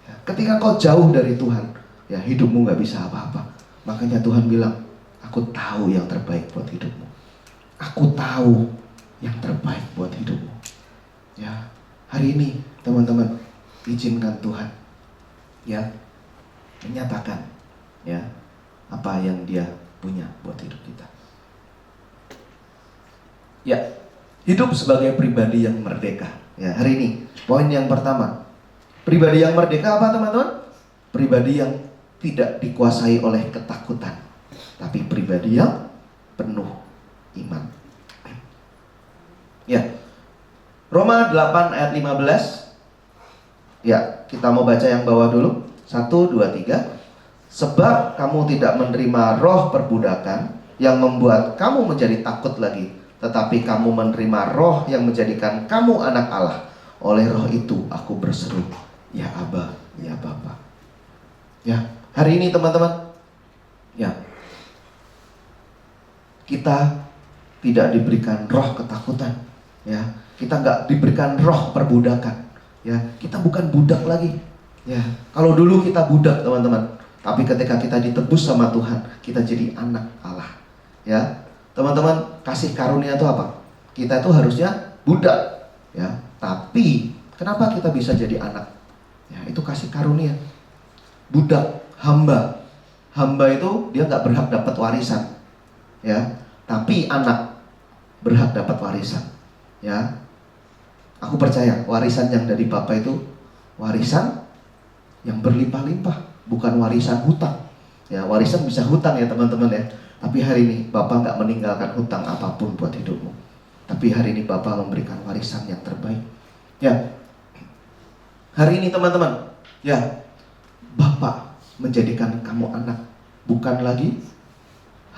ya. Ketika kau jauh dari Tuhan, ya, hidupmu nggak bisa apa-apa. Makanya Tuhan bilang, aku tahu yang terbaik buat hidupmu. Aku tahu yang terbaik buat hidupmu, ya. Hari ini teman-teman, izinkan Tuhan, ya, menyatakan, ya, apa yang Dia punya buat hidup kita. Ya, hidup sebagai pribadi yang merdeka. Ya, hari ini poin yang pertama, pribadi yang merdeka apa teman-teman? Pribadi yang tidak dikuasai oleh ketakutan, tapi pribadi yang penuh iman. Ya, Roma 8 ayat 15. Ya, kita mau baca yang bawah dulu. 1, 2, 3. Sebab kamu tidak menerima roh perbudakan yang membuat kamu menjadi takut lagi, tetapi kamu menerima roh yang menjadikan kamu anak Allah. Oleh roh itu aku berseru, ya Aba, ya Bapa. Ya, hari ini teman-teman, ya, kita tidak diberikan roh ketakutan, ya. Kita nggak diberikan roh perbudakan, ya. Kita bukan budak lagi, ya. Kalau dulu kita budak teman-teman, Tapi ketika kita ditebus sama Tuhan, kita jadi anak Allah. Ya, teman-teman, kasih karunia itu apa? Kita itu harusnya budak, ya. Tapi kenapa kita bisa jadi anak? Ya, itu kasih karunia. Budak, hamba. Hamba itu dia nggak berhak dapat warisan, ya. Tapi anak berhak dapat warisan, ya. Aku percaya warisan yang dari Bapak itu warisan yang berlimpah-limpah, bukan warisan hutang. Ya, warisan bisa hutang ya teman-teman ya. Tapi hari ini Bapak nggak meninggalkan hutang apapun buat hidupmu. Tapi hari ini Bapak memberikan warisan yang terbaik. Ya, hari ini teman-teman, ya, Bapak menjadikan kamu anak, bukan lagi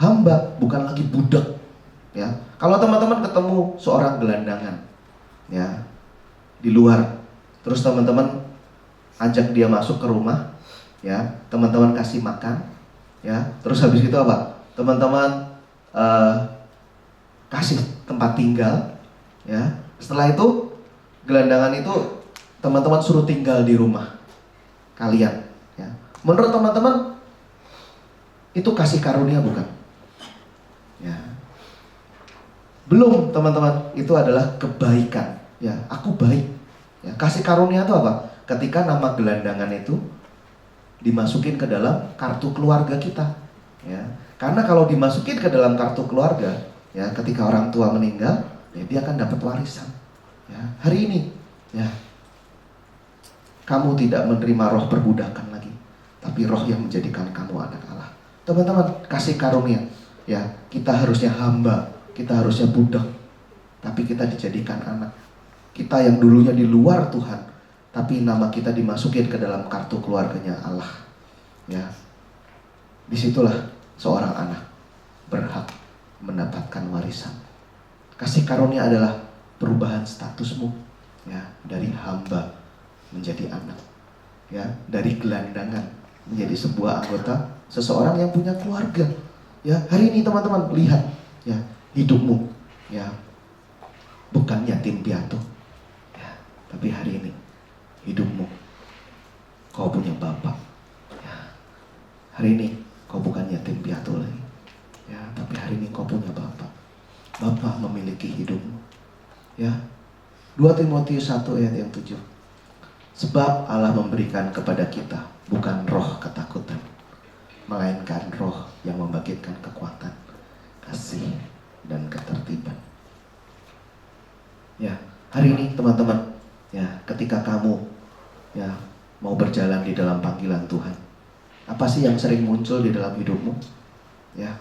hamba, bukan lagi budak. Ya, kalau teman-teman ketemu seorang gelandangan, ya, di luar, terus teman-teman ajak dia masuk ke rumah, ya, teman-teman kasih makan, ya, terus habis itu apa? Teman-teman kasih tempat tinggal, ya. Setelah itu gelandangan itu teman-teman suruh tinggal di rumah kalian, ya. Menurut teman-teman itu kasih karunia bukan? Ya. Belum teman-teman, itu adalah kebaikan. Ya, aku baik. Ya, kasih karunia itu apa? Ketika nama gelandangan itu dimasukin ke dalam kartu keluarga kita. Ya, karena kalau dimasukin ke dalam kartu keluarga, ya, ketika orang tua meninggal, ya, dia akan dapat warisan. Ya, hari ini, ya, kamu tidak menerima roh perbudakan lagi, tapi roh yang menjadikan kamu anak Allah. Teman-teman, kasih karunia. Ya, kita harusnya hamba, kita harusnya budak, tapi kita dijadikan anak. Kita yang dulunya di luar Tuhan, tapi nama kita dimasukin ke dalam kartu keluarganya Allah. Ya, disitulah seorang anak berhak mendapatkan warisan. Kasih karunia adalah perubahan statusmu, ya, dari hamba menjadi anak, ya, dari gelandangan menjadi sebuah anggota, seseorang yang punya keluarga. Ya, hari ini teman-teman lihat, ya, hidupmu, ya, bukan yatim piatu. Tapi hari ini hidupmu, kau punya Bapak. Ya. Hari ini kau bukan yatim piatu lagi. Ya, tapi hari ini kau punya Bapak. Bapak memiliki hidupmu. Ya. 2 Timotius 1 ayat yang 7. Sebab Allah memberikan kepada kita bukan roh ketakutan, melainkan roh yang membangkitkan kekuatan, kasih, dan ketertiban. Ya, hari ini teman-teman, ya, ketika kamu, ya, mau berjalan di dalam panggilan Tuhan, apa sih yang sering muncul di dalam hidupmu? Ya,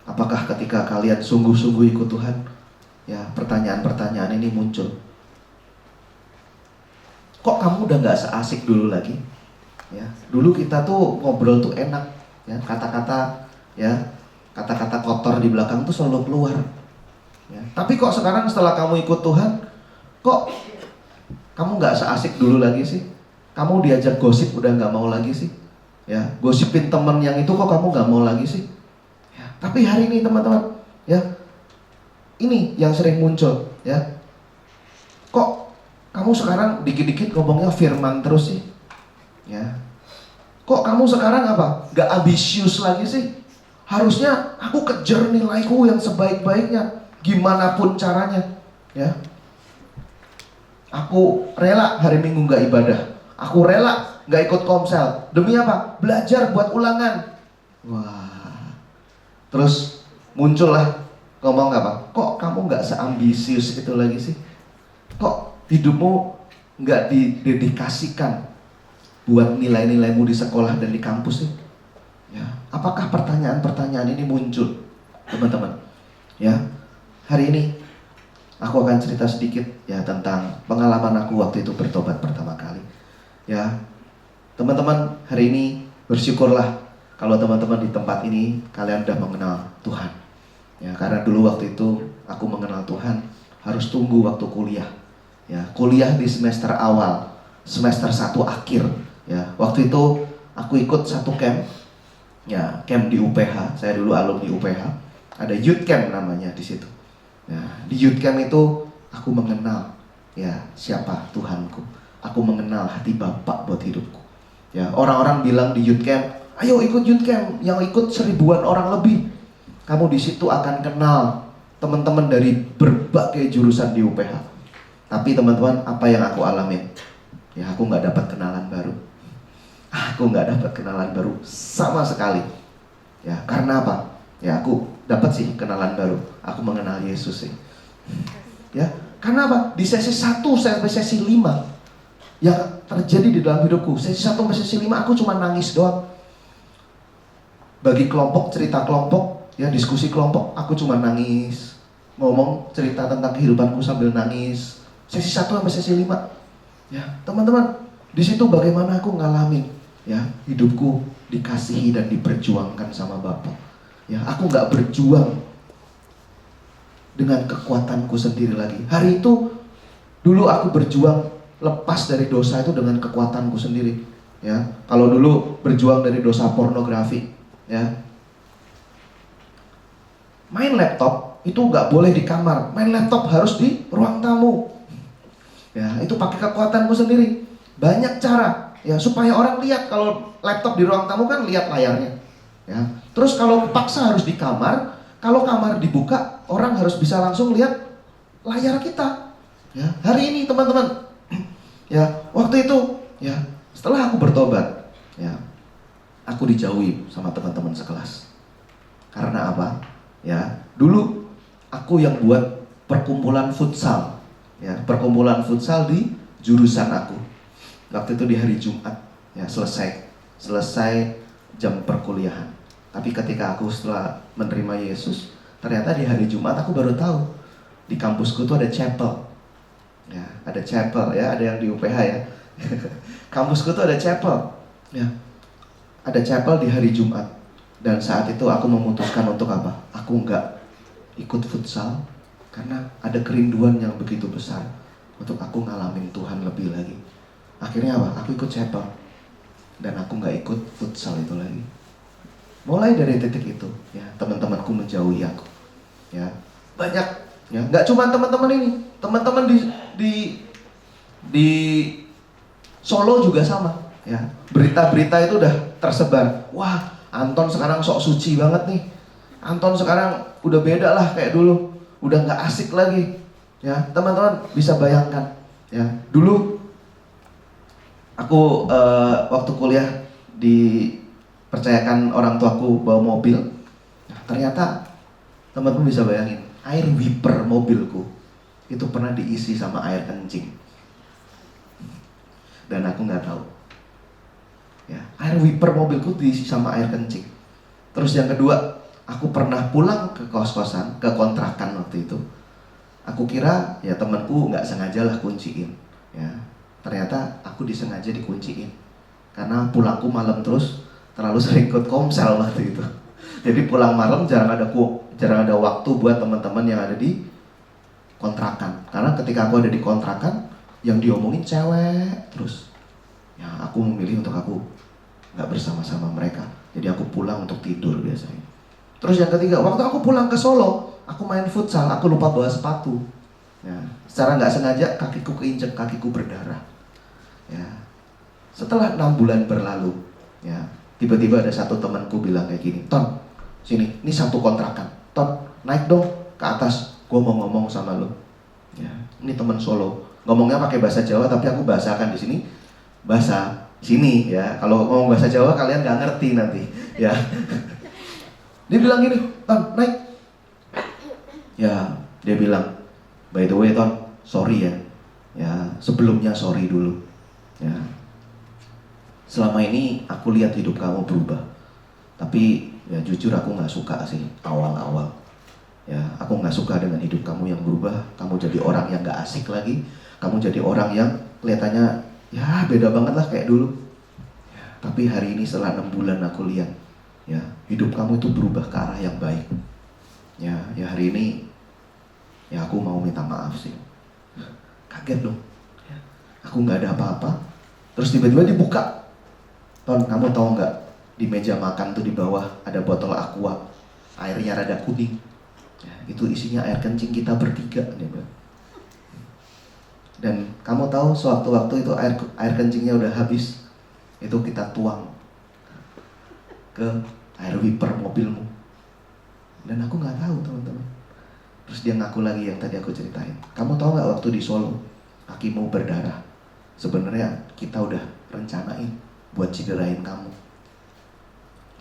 apakah ketika kalian sungguh-sungguh ikut Tuhan, ya, pertanyaan-pertanyaan ini muncul? Kok kamu udah gak seasik dulu lagi? Ya, dulu kita tuh ngobrol tuh enak, ya, kata-kata, ya, kata-kata kotor di belakang tuh selalu keluar. Ya, tapi kok sekarang setelah kamu ikut Tuhan, kok kamu gak seasik dulu lagi sih? Kamu diajak gosip udah gak mau lagi sih? Ya, gosipin temen yang itu kok kamu gak mau lagi sih? Ya, tapi hari ini teman-teman, ya, ini yang sering muncul, ya. Kok kamu sekarang dikit-dikit ngomongnya firman terus sih? Ya. Kok kamu sekarang apa? Gak ambisius lagi sih? Harusnya aku kejar nilaiku yang sebaik-baiknya, gimana pun caranya, ya. Aku rela hari Minggu gak ibadah. Aku rela gak ikut komsel. Demi apa? Belajar buat ulangan. Wah. Terus muncullah ngomong apa? Kok kamu gak seambisius itu lagi sih? Kok hidupmu gak didedikasikan buat nilai-nilaimu di sekolah dan di kampus sih? Ya. Apakah pertanyaan-pertanyaan ini muncul, teman-teman? Ya. Hari ini aku akan cerita sedikit, ya, tentang pengalaman aku waktu itu bertobat pertama kali. Ya, teman-teman, hari ini bersyukurlah kalau teman-teman di tempat ini kalian udah mengenal Tuhan. Ya, karena dulu waktu itu aku mengenal Tuhan harus tunggu waktu kuliah. Ya, kuliah di semester awal, semester 1 akhir. Ya, waktu itu aku ikut satu camp. Ya, camp di UPH. Saya dulu alumni UPH. Ada youth camp namanya di situ. Ya, di youth camp itu aku mengenal, ya, siapa Tuhanku. Aku mengenal hati Bapak buat hidupku. Ya, orang-orang bilang di youth camp, ayo ikut youth camp, yang ikut 1000-an orang lebih. Kamu di situ akan kenal teman-teman dari berbagai jurusan di UPH. Tapi teman-teman, apa yang aku alamin? Ya, aku nggak dapat kenalan baru. Aku nggak dapat kenalan baru sama sekali. Ya, karena apa? Ya, aku dapat sih kenalan baru. Aku mengenal Yesus sih. Ya, karena apa? Di sesi 1 sampai sesi 5 yang terjadi di dalam hidupku, sesi 1 sampai sesi 5 aku cuma nangis doang. Bagi kelompok, cerita kelompok, ya diskusi kelompok, aku cuma nangis. Ngomong cerita tentang kehidupanku sambil nangis. Sesi 1 sampai sesi 5. Ya, teman-teman, di situ bagaimana aku ngalamin ya, hidupku dikasihi dan diperjuangkan sama Bapa. Ya, aku nggak berjuang dengan kekuatanku sendiri lagi. Hari itu dulu aku berjuang lepas dari dosa itu dengan kekuatanku sendiri. Ya, kalau dulu berjuang dari dosa pornografi, ya, main laptop itu nggak boleh di kamar, main laptop harus di ruang tamu. Ya, itu pakai kekuatanku sendiri. Banyak cara, ya, supaya orang lihat. Kalau laptop di ruang tamu kan lihat layarnya. Ya, terus kalau paksa harus di kamar, kalau kamar dibuka, orang harus bisa langsung lihat layar kita. Ya, hari ini teman-teman, ya, waktu itu, ya, setelah aku bertobat, ya, aku dijauhi sama teman-teman sekelas. Karena apa? Ya, dulu aku yang buat perkumpulan futsal, ya, perkumpulan futsal di jurusan aku. Waktu itu di hari Jumat, ya, selesai jam perkuliahan. Tapi ketika aku setelah menerima Yesus, ternyata di hari Jumat aku baru tahu di kampusku tuh ada chapel. Ya, ada chapel, ya, ada yang di UPH ya. Kampusku tuh ada chapel. Ya. Ada chapel di hari Jumat. Dan saat itu aku memutuskan untuk apa? Aku nggak ikut futsal karena ada kerinduan yang begitu besar untuk aku ngalamin Tuhan lebih lagi. Akhirnya apa? Aku ikut chapel dan aku nggak ikut futsal itu lagi. Mulai dari titik itu, ya, teman-temanku menjauhi aku. Ya, banyak, ya, nggak cuma teman-teman ini, teman-teman di Solo juga sama. Ya, berita-berita itu udah tersebar. Wah, Anton sekarang sok suci banget nih. Anton sekarang udah beda lah kayak dulu, udah nggak asik lagi. Ya, teman-teman bisa bayangkan. Ya, dulu aku waktu kuliah dipercayakan orang tuaku bawa mobil. Nah, ternyata teman-teman bisa bayangin, air wiper mobilku itu pernah diisi sama air kencing. Dan aku nggak tahu. Ya, air wiper mobilku diisi sama air kencing. Terus yang kedua, aku pernah pulang ke kos-kosan, ke kontrakan waktu itu. Aku kira ya temanku nggak sengaja lah kunciin. Ya, ternyata aku disengaja dikunciin. Karena pulangku malam terus, terlalu sering ikut komsel waktu itu. Jadi pulang malam jarang ada waktu buat teman-teman yang ada di kontrakan. Karena ketika aku ada di kontrakan, yang diomongin cewek terus. Ya, aku memilih untuk aku nggak bersama-sama mereka. Jadi aku pulang untuk tidur biasanya. Terus yang ketiga, waktu aku pulang ke Solo, aku main futsal, aku lupa bawa sepatu. Ya, secara nggak sengaja kakiku keinjek, kakiku berdarah. Ya, setelah 6 bulan berlalu, ya, tiba-tiba ada satu temanku bilang kayak gini, Ton, sini, ini satu kontrakan, Ton, naik dong ke atas, gue mau ngomong sama lo. Ya, ini teman Solo, ngomongnya pakai bahasa Jawa, tapi aku bahasakan di sini bahasa sini, ya. Kalau ngomong bahasa Jawa kalian nggak ngerti nanti, ya. Dia bilang gini, Ton, naik. Ya, dia bilang, by the way, Ton, sorry ya. Ya, sebelumnya sorry dulu. Ya. Selama ini aku lihat hidup kamu berubah. Tapi ya jujur aku nggak suka sih awal-awal. Ya, aku nggak suka dengan hidup kamu yang berubah. Kamu jadi orang yang nggak asik lagi. Kamu jadi orang yang kelihatannya ya beda banget lah kayak dulu. Ya, tapi hari ini setelah 6 bulan aku lihat, ya, hidup kamu itu berubah ke arah yang baik. Ya, ya hari ini ya aku mau minta maaf sih. Kaget dong. Ya, aku nggak ada apa-apa. Terus tiba-tiba dibuka. Ton, kamu tahu nggak, di meja makan tuh di bawah ada botol aqua, airnya rada kuning. Ya, itu isinya air kencing kita bertiga, dia bilang. Dan kamu tahu sewaktu-waktu itu air kencingnya udah habis, itu kita tuang ke air wiper mobilmu. Dan aku nggak tahu teman-teman. Terus dia ngaku lagi yang tadi aku ceritain. Kamu tahu nggak waktu di Solo kakimu berdarah? Sebenarnya kita udah rencanain buat cederain kamu.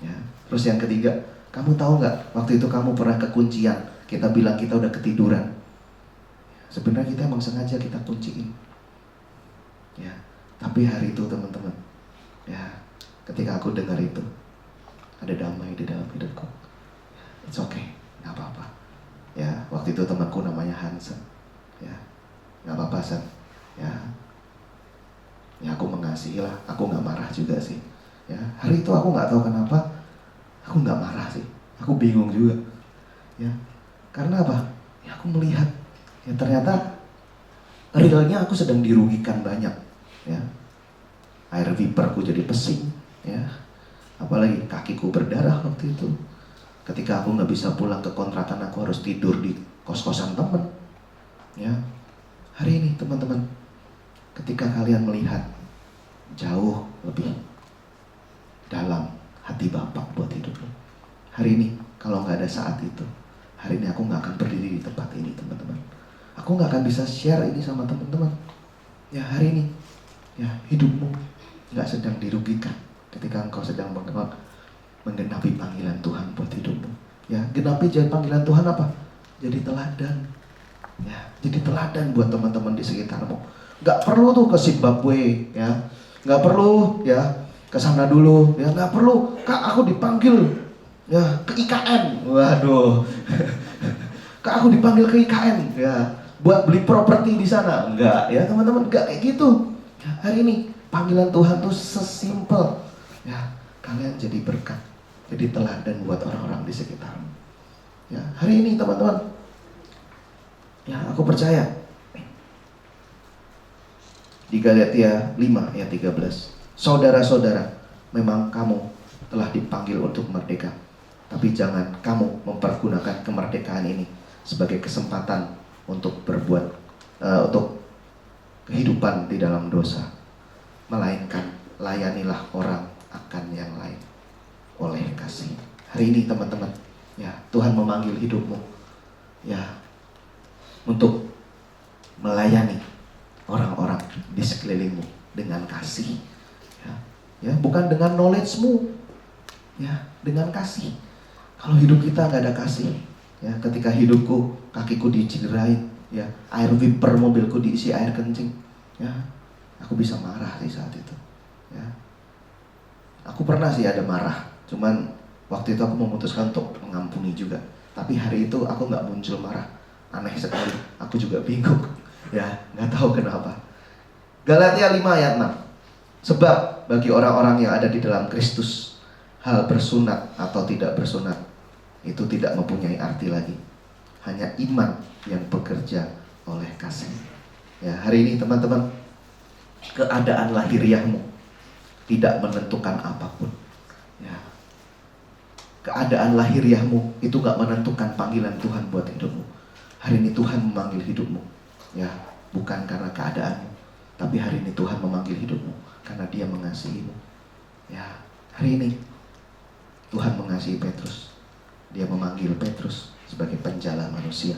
Ya. Terus yang ketiga, kamu tahu nggak waktu itu kamu pernah kekuncian? Kita bilang kita udah ketiduran. Sebenarnya kita emang sengaja kita kunciin. Ya. Tapi hari itu teman-teman, ya, ketika aku dengar itu, ada damai di dalam hidupku. It's okay, nggak apa-apa. Ya, waktu itu temanku namanya Hansen. Ya, nggak apa-apa San. Ya, aku mengasihi lah. Aku nggak marah juga sih. Ya, hari itu aku nggak tahu kenapa, aku nggak marah sih. Aku bingung juga. Ya, karena apa? Ya, aku melihat, ya ternyata realnya aku sedang dirugikan banyak. Ya, air wiperku jadi pesing. Ya, apalagi kakiku berdarah waktu itu. Ketika aku nggak bisa pulang ke kontrakan, aku harus tidur di kos-kosan temen. Ya, hari ini teman-teman, ketika kalian melihat jauh lebih dalam hati Bapak buat hidupmu, hari ini kalau nggak ada saat itu, hari ini aku nggak akan berdiri di tempat ini teman-teman. Aku nggak akan bisa share ini sama teman-teman. Ya, hari ini, ya, hidupmu nggak sedang dirugikan ketika engkau sedang menggenapi panggilan Tuhan buat hidupmu. Ya, genapi panggilan Tuhan apa? Jadi teladan. Ya, jadi teladan buat teman-teman di sekitarmu. Nggak perlu tuh ke Zimbabwe, ya. Nggak perlu, ya, ke sana dulu, ya. Nggak perlu. Kak, aku dipanggil, ya, ke IKN. Waduh. Kak, aku dipanggil ke IKN, ya, buat beli properti di sana. Enggak, ya teman-teman, enggak kayak gitu. Ya, hari ini panggilan Tuhan tuh sesimpel, ya, kalian jadi berkat, jadi teladan buat orang-orang di sekitarmu. Ya, hari ini teman-teman, ya, aku percaya di Galatia 5 ayat 13, saudara-saudara, memang kamu telah dipanggil untuk merdeka, tapi jangan kamu mempergunakan kemerdekaan ini sebagai kesempatan untuk berbuat untuk kehidupan di dalam dosa, melainkan layanilah orang akan yang lain oleh kasih. Hari ini teman-teman, ya, Tuhan memanggil hidupmu, ya, untuk melayani orang-orang di sekelilingmu dengan kasih. Ya, ya, bukan dengan knowledge-mu, ya, dengan kasih. Kalau hidup kita nggak ada kasih, ya, ketika hidupku, kakiku dicederain, ya, air wiper mobilku diisi air kencing, ya, aku bisa marah di saat itu. Ya, aku pernah sih ada marah, cuman waktu itu aku memutuskan untuk mengampuni juga. Tapi hari itu aku nggak muncul marah, aneh sekali. Aku juga bingung, ya, nggak tahu kenapa. Galatia 5 ayat 6. Sebab bagi orang-orang yang ada di dalam Kristus, hal bersunat atau tidak bersunat itu tidak mempunyai arti lagi. Hanya iman yang bekerja oleh kasih. Ya, hari ini teman-teman, keadaan lahiriahmu tidak menentukan apapun. Ya, keadaan lahiriahmu itu gak menentukan panggilan Tuhan buat hidupmu. Hari ini Tuhan memanggil hidupmu, ya, bukan karena keadaanmu, tapi hari ini Tuhan memanggil hidupmu karena Dia mengasihimu. Ya, hari ini Tuhan mengasihi Petrus. Dia memanggil Petrus sebagai penjala manusia.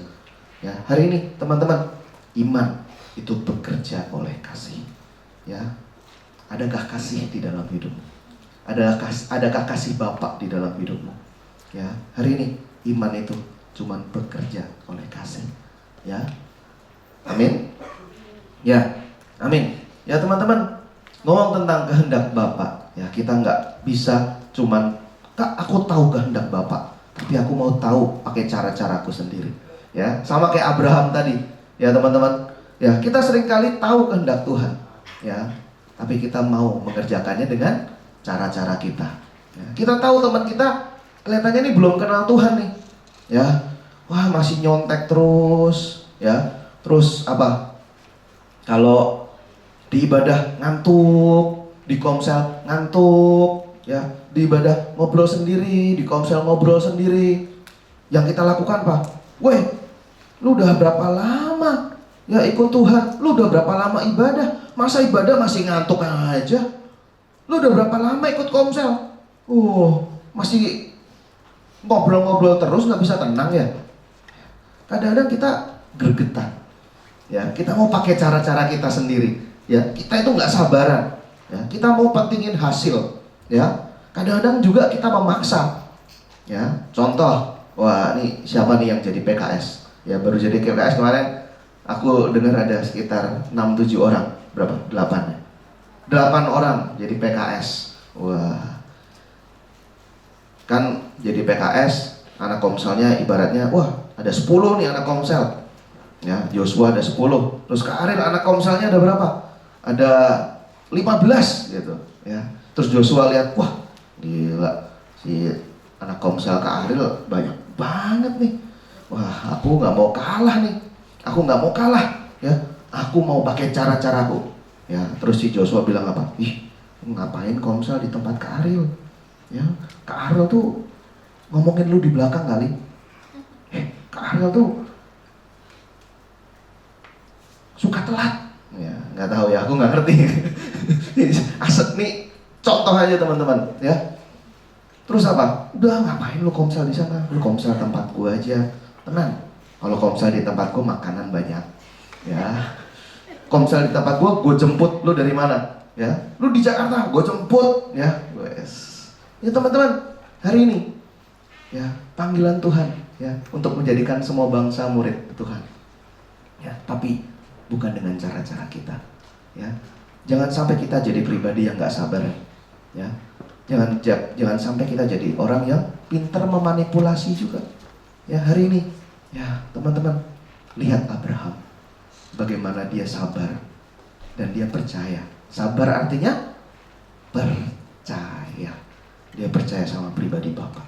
Ya, hari ini teman-teman, iman itu bekerja oleh kasih. Ya, adakah kasih di dalam hidupmu? Adakah kasih Bapa di dalam hidupmu? Ya, hari ini iman itu cuman bekerja oleh kasih. Ya, amin. Ya, amin. Ya teman-teman, ngomong tentang kehendak Bapa, ya, kita nggak bisa cuman, Kak, aku tahu kehendak Bapa, tapi aku mau tahu pakai cara-caraku sendiri. Ya, sama kayak Abraham tadi. Ya teman-teman, ya, kita seringkali tahu kehendak Tuhan, ya, tapi kita mau mengerjakannya dengan cara-cara kita. Ya, kita tahu teman kita kelihatannya ini belum kenal Tuhan nih, ya, wah, masih nyontek terus, ya, terus apa? Kalau di ibadah ngantuk, di komsel ngantuk, ya, di ibadah ngobrol sendiri, di komsel ngobrol sendiri. Yang kita lakukan apa? Weh, lu udah berapa lama ya ikut Tuhan? Lu udah berapa lama ibadah? Masa ibadah masih ngantuk aja? Lu udah berapa lama ikut Komsel? Masih ngobrol-ngobrol terus, nggak bisa tenang ya. Kadang-kadang kita gregetan, ya. Kita mau pakai cara-cara kita sendiri, ya. Kita itu nggak sabaran, ya. Kita mau pentingin hasil, ya. Kadang-kadang juga kita memaksa, ya. Contoh, wah ini siapa nih yang jadi PKS? Ya baru jadi PKS kemarin, aku dengar ada sekitar 6-7 orang, berapa? 8 ya? 8 orang jadi PKS. Wah, kan jadi PKS, anak Komselnya ibaratnya, wah ada 10 nih anak Komsel, ya. Joshua ada 10, terus Kak Ariel anak Komselnya ada berapa? Ada 15 gitu, ya. Terus Joshua lihat, wah gila, si anak Komsel Kak Ariel banyak banget nih. Wah, aku nggak mau kalah nih, aku nggak mau kalah, ya. Aku mau pakai cara-caraku, ya. Terus si Joshua bilang apa? Ih, ngapain Komsel di tempat Kak Ariel? Ya, Kak Ariel tuh ngomongin lu di belakang kali. Kak Ariel tuh suka telat. Ya, nggak tahu ya, aku nggak ngerti. Aset nih, contoh aja teman-teman, ya. Terus apa? Udah ngapain lu Komsel di sana? Lu Komsel tempat gua aja, tenang. Kalau Komsel di tempatku makanan banyak, ya. Komsel di tempat gua jemput lu dari mana? Ya, lu di Jakarta, gua jemput, ya. Wes. Ya teman-teman, hari ini, ya panggilan Tuhan, ya untuk menjadikan semua bangsa murid Tuhan, ya. Tapi bukan dengan cara-cara kita, ya. Jangan sampai kita jadi pribadi yang nggak sabar, ya. Jangan sampai kita jadi orang yang pintar memanipulasi juga, ya. Hari ini, ya teman-teman, lihat Abraham, bagaimana dia sabar dan dia percaya. Sabar artinya percaya. Dia percaya sama pribadi Bapa,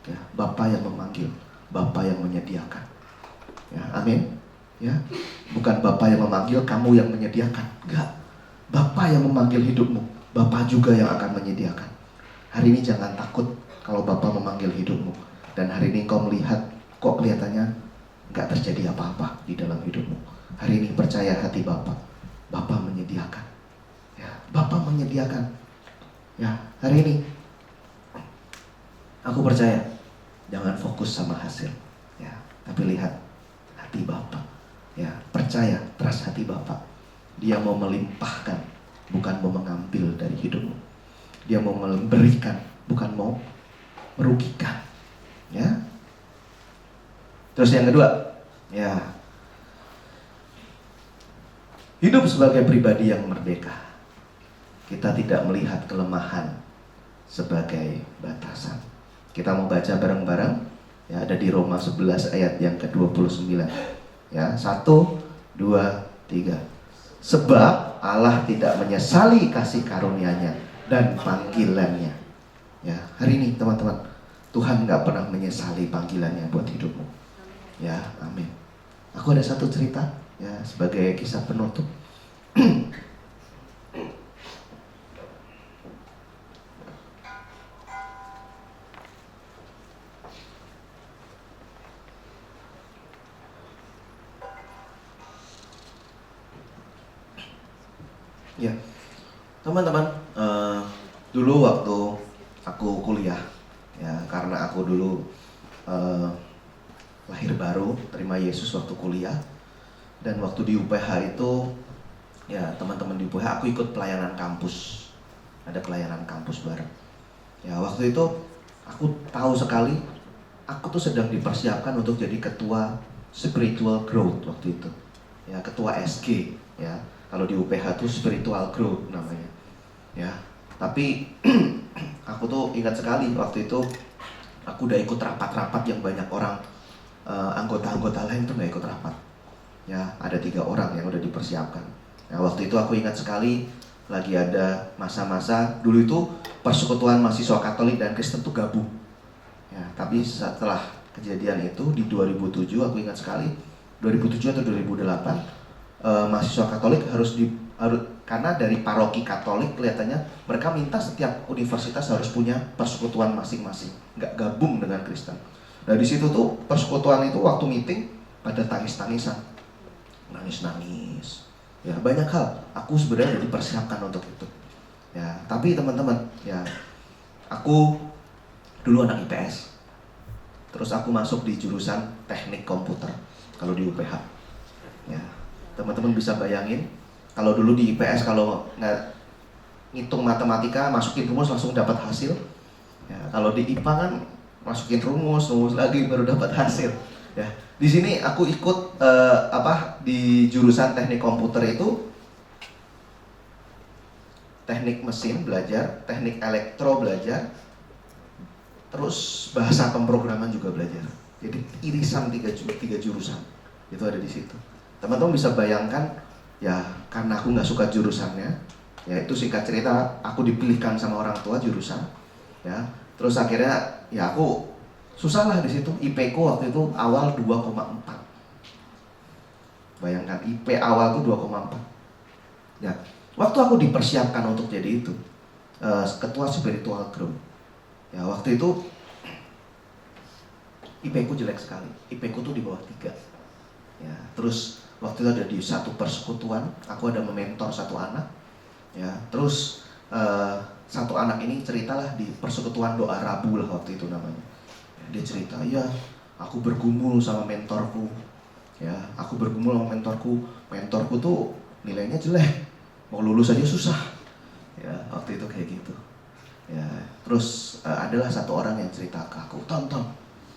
ya. Bapa yang memanggil, Bapa yang menyediakan, ya. Amin, ya. Bukan Bapa yang memanggil, kamu yang menyediakan. Enggak. Bapa yang memanggil hidupmu, Bapa juga yang akan menyediakan. Hari ini jangan takut kalau Bapa memanggil hidupmu. Dan hari ini kau melihat, kok kelihatannya enggak terjadi apa-apa di dalam hidupmu. Hari ini percaya hati Bapa. Bapa menyediakan, ya. Bapa menyediakan, ya. Hari ini aku percaya, jangan fokus sama hasil, ya. Tapi lihat hati Bapa, ya. Percaya, trust hati Bapa. Dia mau melimpahkan, bukan mau mengambil dari hidupmu. Dia mau memberikan, bukan mau merugikan, ya. Terus yang kedua, ya, hidup sebagai pribadi yang merdeka. Kita tidak melihat kelemahan sebagai batasan. Kita mau baca bareng-bareng, ya, ada di Roma 11 ayat yang ke-29, ya. 1, 2, 3. Sebab Allah tidak menyesali kasih karunia-Nya dan panggilannya, ya. Hari ini teman-teman, Tuhan gak pernah menyesali panggilannya buat hidupmu, ya. Amin. Aku ada satu cerita, ya, sebagai kisah penutup. Ya, teman-teman, dulu waktu aku kuliah, ya, karena aku dulu lahir baru, terima Yesus waktu kuliah. Dan waktu di UPH itu, ya teman-teman di UPH, aku ikut pelayanan kampus. Ada pelayanan kampus bareng. Ya, waktu itu aku tahu sekali, aku tuh sedang dipersiapkan untuk jadi ketua spiritual growth waktu itu, ya, ketua SG, ya. Kalau di UPH tuh spiritual growth namanya, ya. Tapi aku tuh ingat sekali waktu itu aku udah ikut rapat-rapat yang banyak orang, anggota-anggota lain tuh nggak ikut rapat, ya. Ada 3 orang yang udah dipersiapkan. Nah, waktu itu aku ingat sekali lagi ada masa-masa dulu itu persekutuan mahasiswa Katolik dan Kristen tuh gabung, ya. Tapi setelah kejadian itu di 2007, aku ingat sekali 2007 atau 2008. Mahasiswa Katolik harus karena dari paroki Katolik kelihatannya mereka minta setiap universitas harus punya persekutuan masing-masing, nggak gabung dengan Kristen. Nah di situ tuh persekutuan itu waktu meeting pada tangis-tangisan, nangis-nangis, ya banyak hal. Aku sebenarnya dipersiapkan untuk itu, Ya, tapi teman-teman, ya aku dulu anak IPS. Terus aku masuk di jurusan teknik komputer kalau di UPH. Ya, teman-teman bisa bayangin kalau dulu di IPS kalau nggak ngitung matematika masukin rumus langsung dapat hasil. Ya, kalau di IPA kan masukin rumus lagi baru dapat hasil. Ya, di sini aku ikut di jurusan teknik komputer itu teknik mesin belajar, teknik elektro belajar, terus bahasa pemrograman juga belajar. Jadi irisan tiga jurusan itu ada di situ. Teman-teman bisa bayangkan ya, karena aku nggak suka jurusannya, ya itu singkat cerita aku dipilihkan sama orang tua jurusan, ya. Terus akhirnya ya aku susah lah di situ. IP ku waktu itu awal 2,4. Bayangkan IP awal tuh 2,4. Ya, waktu aku dipersiapkan untuk jadi itu ketua spiritual group. Ya, waktu itu IP ku jelek sekali. IP ku tuh di bawah 3. Ya, terus waktu itu ada di satu persekutuan, aku ada mementor satu anak. Ya, terus satu anak ini ceritalah di persekutuan doa Rabu lah waktu itu namanya. Ya, dia cerita, ya aku bergumul sama mentorku. Ya, aku bergumul sama mentorku tuh nilainya jelek, mau lulus aja susah. Ya, waktu itu kayak gitu. Ya, terus adalah satu orang yang cerita ke aku, tonton,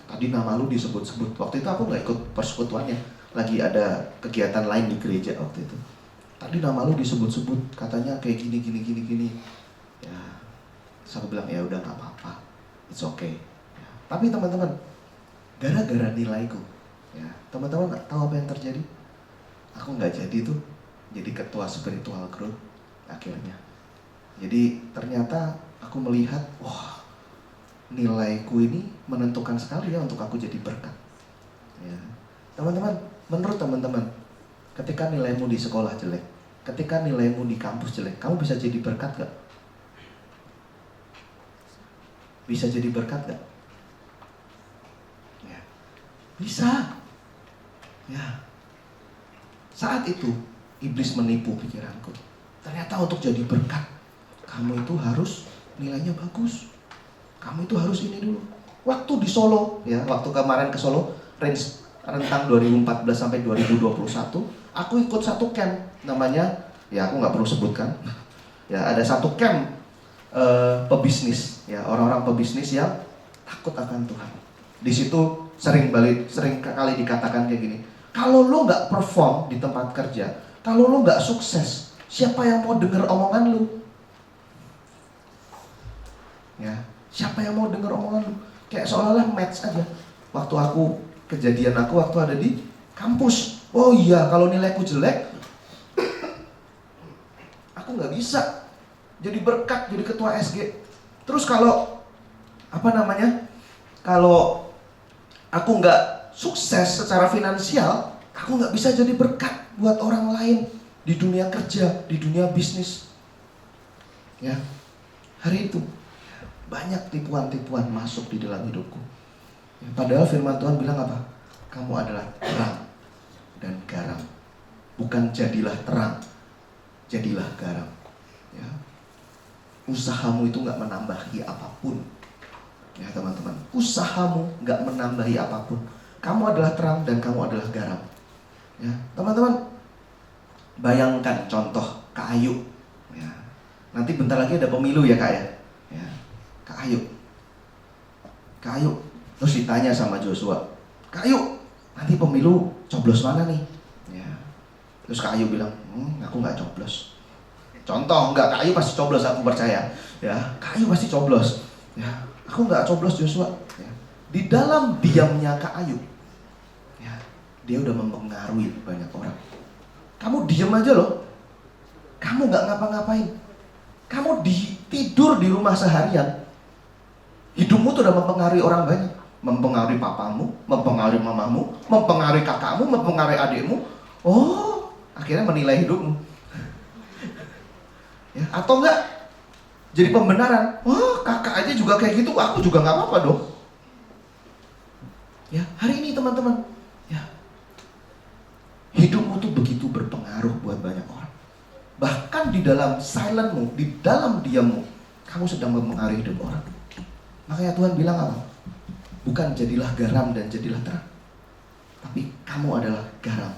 tadi nama lu disebut-sebut. Waktu itu aku nggak ikut persekutuannya, lagi ada kegiatan lain di gereja waktu itu. Tadi nama lu disebut-sebut, katanya kayak gini. Ya, terus aku bilang ya udah nggak apa-apa, it's okay. Ya, tapi teman-teman, gara-gara nilaiku, ya teman-teman tahu apa yang terjadi? Aku nggak jadi tuh jadi ketua spiritual group akhirnya. Jadi ternyata aku melihat, wah, nilaiku ini menentukan sekali ya untuk aku jadi berkat. Ya. Teman-teman, menurut teman-teman, ketika nilaimu di sekolah jelek, ketika nilaimu di kampus jelek, kamu bisa jadi berkat gak? Bisa jadi berkat gak? Ya. Bisa. Ya. Saat itu, iblis menipu pikiranku. Ternyata untuk jadi berkat, kamu itu harus nilainya bagus. Kamu itu harus ini dulu. Waktu di Solo, ya, waktu kemarin ke Solo, rentang 2014 sampai 2021, aku ikut satu camp namanya, ya aku nggak perlu sebutkan. Ya, ada satu camp pebisnis, ya orang-orang pebisnis yang takut akan Tuhan. Di situ sering kali dikatakan kayak gini, kalau lo nggak perform di tempat kerja, kalau lo nggak sukses, siapa yang mau denger omongan lo? Ya, siapa yang mau denger omongan lo? Kayak seolah-olah match aja. Waktu kejadian aku waktu ada di kampus. Oh iya, kalau nilaiku jelek, aku nggak bisa jadi berkat, jadi ketua SG. Terus kalau kalau aku nggak sukses secara finansial, aku nggak bisa jadi berkat buat orang lain di dunia kerja, di dunia bisnis. Ya, hari itu banyak tipuan-tipuan masuk di dalam hidupku. Ya, padahal firman Tuhan bilang apa? Kamu adalah terang dan garam. Bukan jadilah terang, jadilah garam. Ya. Usahamu itu nggak menambahi apapun. Ya teman-teman, usahamu nggak menambahi apapun. Kamu adalah terang dan kamu adalah garam. Ya, teman-teman, bayangkan contoh Kak Ayu. Ya. Nanti bentar lagi ada pemilu ya Kak ya. Ya. Kak Ayu, terus ditanya sama Joshua, Kak Ayu, nanti pemilu coblos mana nih? Ya. Terus Kak Ayu bilang, aku nggak coblos. Contoh, enggak, Kak Ayu pasti coblos, aku percaya. Ya, Kak Ayu pasti coblos. Ya, aku nggak coblos Joshua. Ya. Di dalam diamnya Kak Ayu, ya, dia udah mempengaruhi banyak orang. Kamu diam aja loh, kamu nggak ngapa-ngapain, kamu tidur di rumah seharian, hidupmu tuh udah mempengaruhi orang banyak. Mempengaruhi papamu, mempengaruhi mamamu, mempengaruhi kakakmu, mempengaruhi adikmu. Oh, akhirnya menilai hidupmu. Ya, atau enggak jadi pembenaran, wah kakak aja juga kayak gitu, aku juga nggak apa-apa dong. Ya, hari ini teman-teman, ya, hidupmu tuh begitu berpengaruh buat banyak orang. Bahkan bahkan di dalam silentmu, di dalam diammu, kamu sedang mempengaruhi hidup orang. Makanya Tuhan bilang apa? Bukan jadilah garam dan jadilah terang, tapi kamu adalah garam,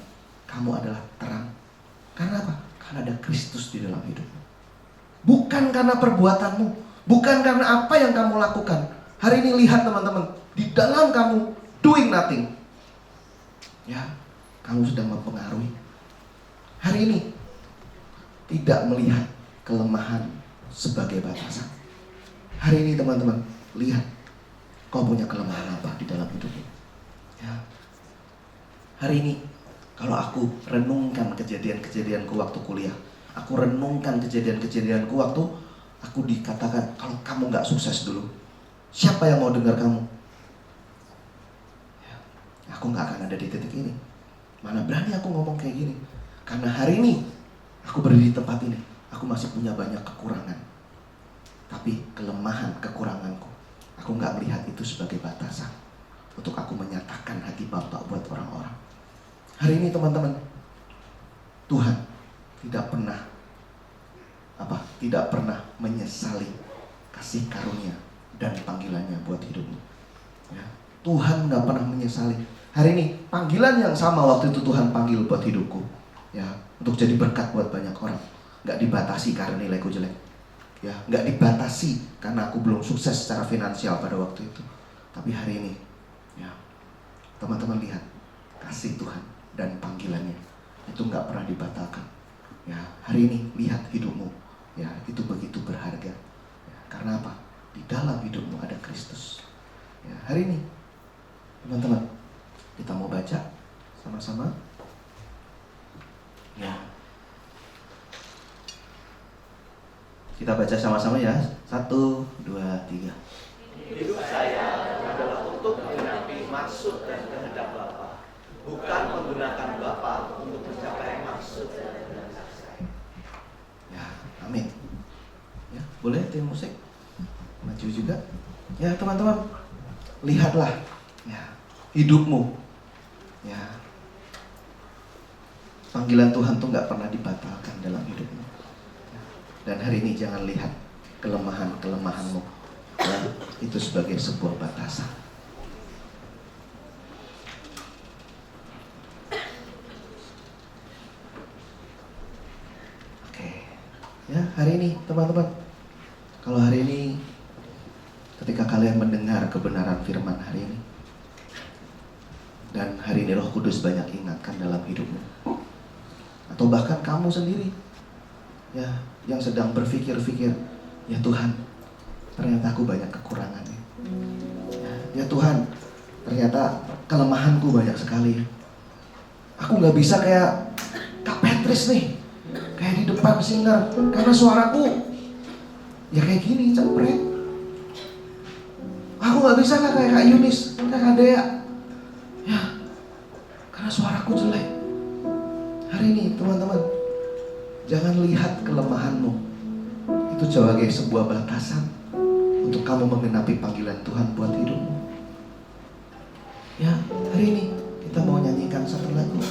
kamu adalah terang. Karena apa? Karena ada Kristus di dalam hidupmu. Bukan karena perbuatanmu, bukan karena apa yang kamu lakukan. Hari ini lihat teman-teman, di dalam kamu doing nothing, ya, kamu sedang mempengaruhi. Hari ini tidak melihat kelemahan sebagai batasan. Hari ini teman-teman, lihat kau punya kelemahan apa di dalam hidupmu. Ya. Hari ini kalau aku renungkan kejadian-kejadianku waktu kuliah, aku renungkan kejadian-kejadianku waktu aku dikatakan kalau kamu gak sukses dulu, siapa yang mau dengar kamu? Ya. Aku gak akan ada di titik ini. Mana berani aku ngomong kayak gini. Karena hari ini aku berdiri di tempat ini, aku masih punya banyak kekurangan. Tapi kelemahan kekuranganku, aku gak melihat itu sebagai batasan untuk aku menyatakan hati Bapa buat orang-orang. Hari ini teman-teman, Tuhan tidak pernah menyesali kasih karunia dan panggilannya buat hidupmu. Ya. Tuhan gak pernah menyesali. Hari ini panggilan yang sama waktu itu Tuhan panggil buat hidupku, ya, untuk jadi berkat buat banyak orang. Gak dibatasi karena nilaiku jelek, ya, gak dibatasi karena aku belum sukses secara finansial pada waktu itu. Tapi hari ini, ya, teman-teman lihat kasih Tuhan dan panggilannya itu gak pernah dibatalkan. Ya, hari ini lihat hidupmu, ya, itu begitu berharga. Ya, karena apa? Di dalam hidupmu ada Kristus. Ya, hari ini, teman-teman, kita mau baca sama-sama. Ya. Kita baca sama-sama ya. 1, 2, 3. Hidup saya adalah untuk menggenapi maksud dan kehendak Bapa, bukan menggunakan Bapa untuk mencapai maksud dan kehendak saya. Ya, amin. Ya, boleh tim musik maju juga. Ya, teman-teman, lihatlah, ya, hidupmu. Ya, panggilan Tuhan tuh nggak pernah dibatalkan dalam hidupmu. Ya, dan hari ini jangan lihat kelemahan-kelemahanmu, ya, itu sebagai sebuah batasan. Oke, ya, hari ini teman-teman, kalau hari ini ketika kalian mendengar kebenaran firman hari ini, dan hari ini Roh Kudus banyak ingatkan dalam hidupmu, atau bahkan kamu sendiri, ya, yang sedang berpikir-pikir, ya Tuhan, ternyata aku banyak kekurangannya. Ya Tuhan, ternyata kelemahanku banyak sekali. Aku gak bisa kayak Kak Petris nih, kayak di depan singer, karena suaraku ya kayak gini, cepret. Aku gak bisa kayak Kak Yunis, kayak Kak Dea, ya, karena suaraku jelek. Hari ini teman-teman, jangan lihat kelemahanmu itu sebagai sebuah batasan untuk kamu menggenapi panggilan Tuhan buat hidupmu. Ya, hari ini kita mau nyanyikan satu lagu.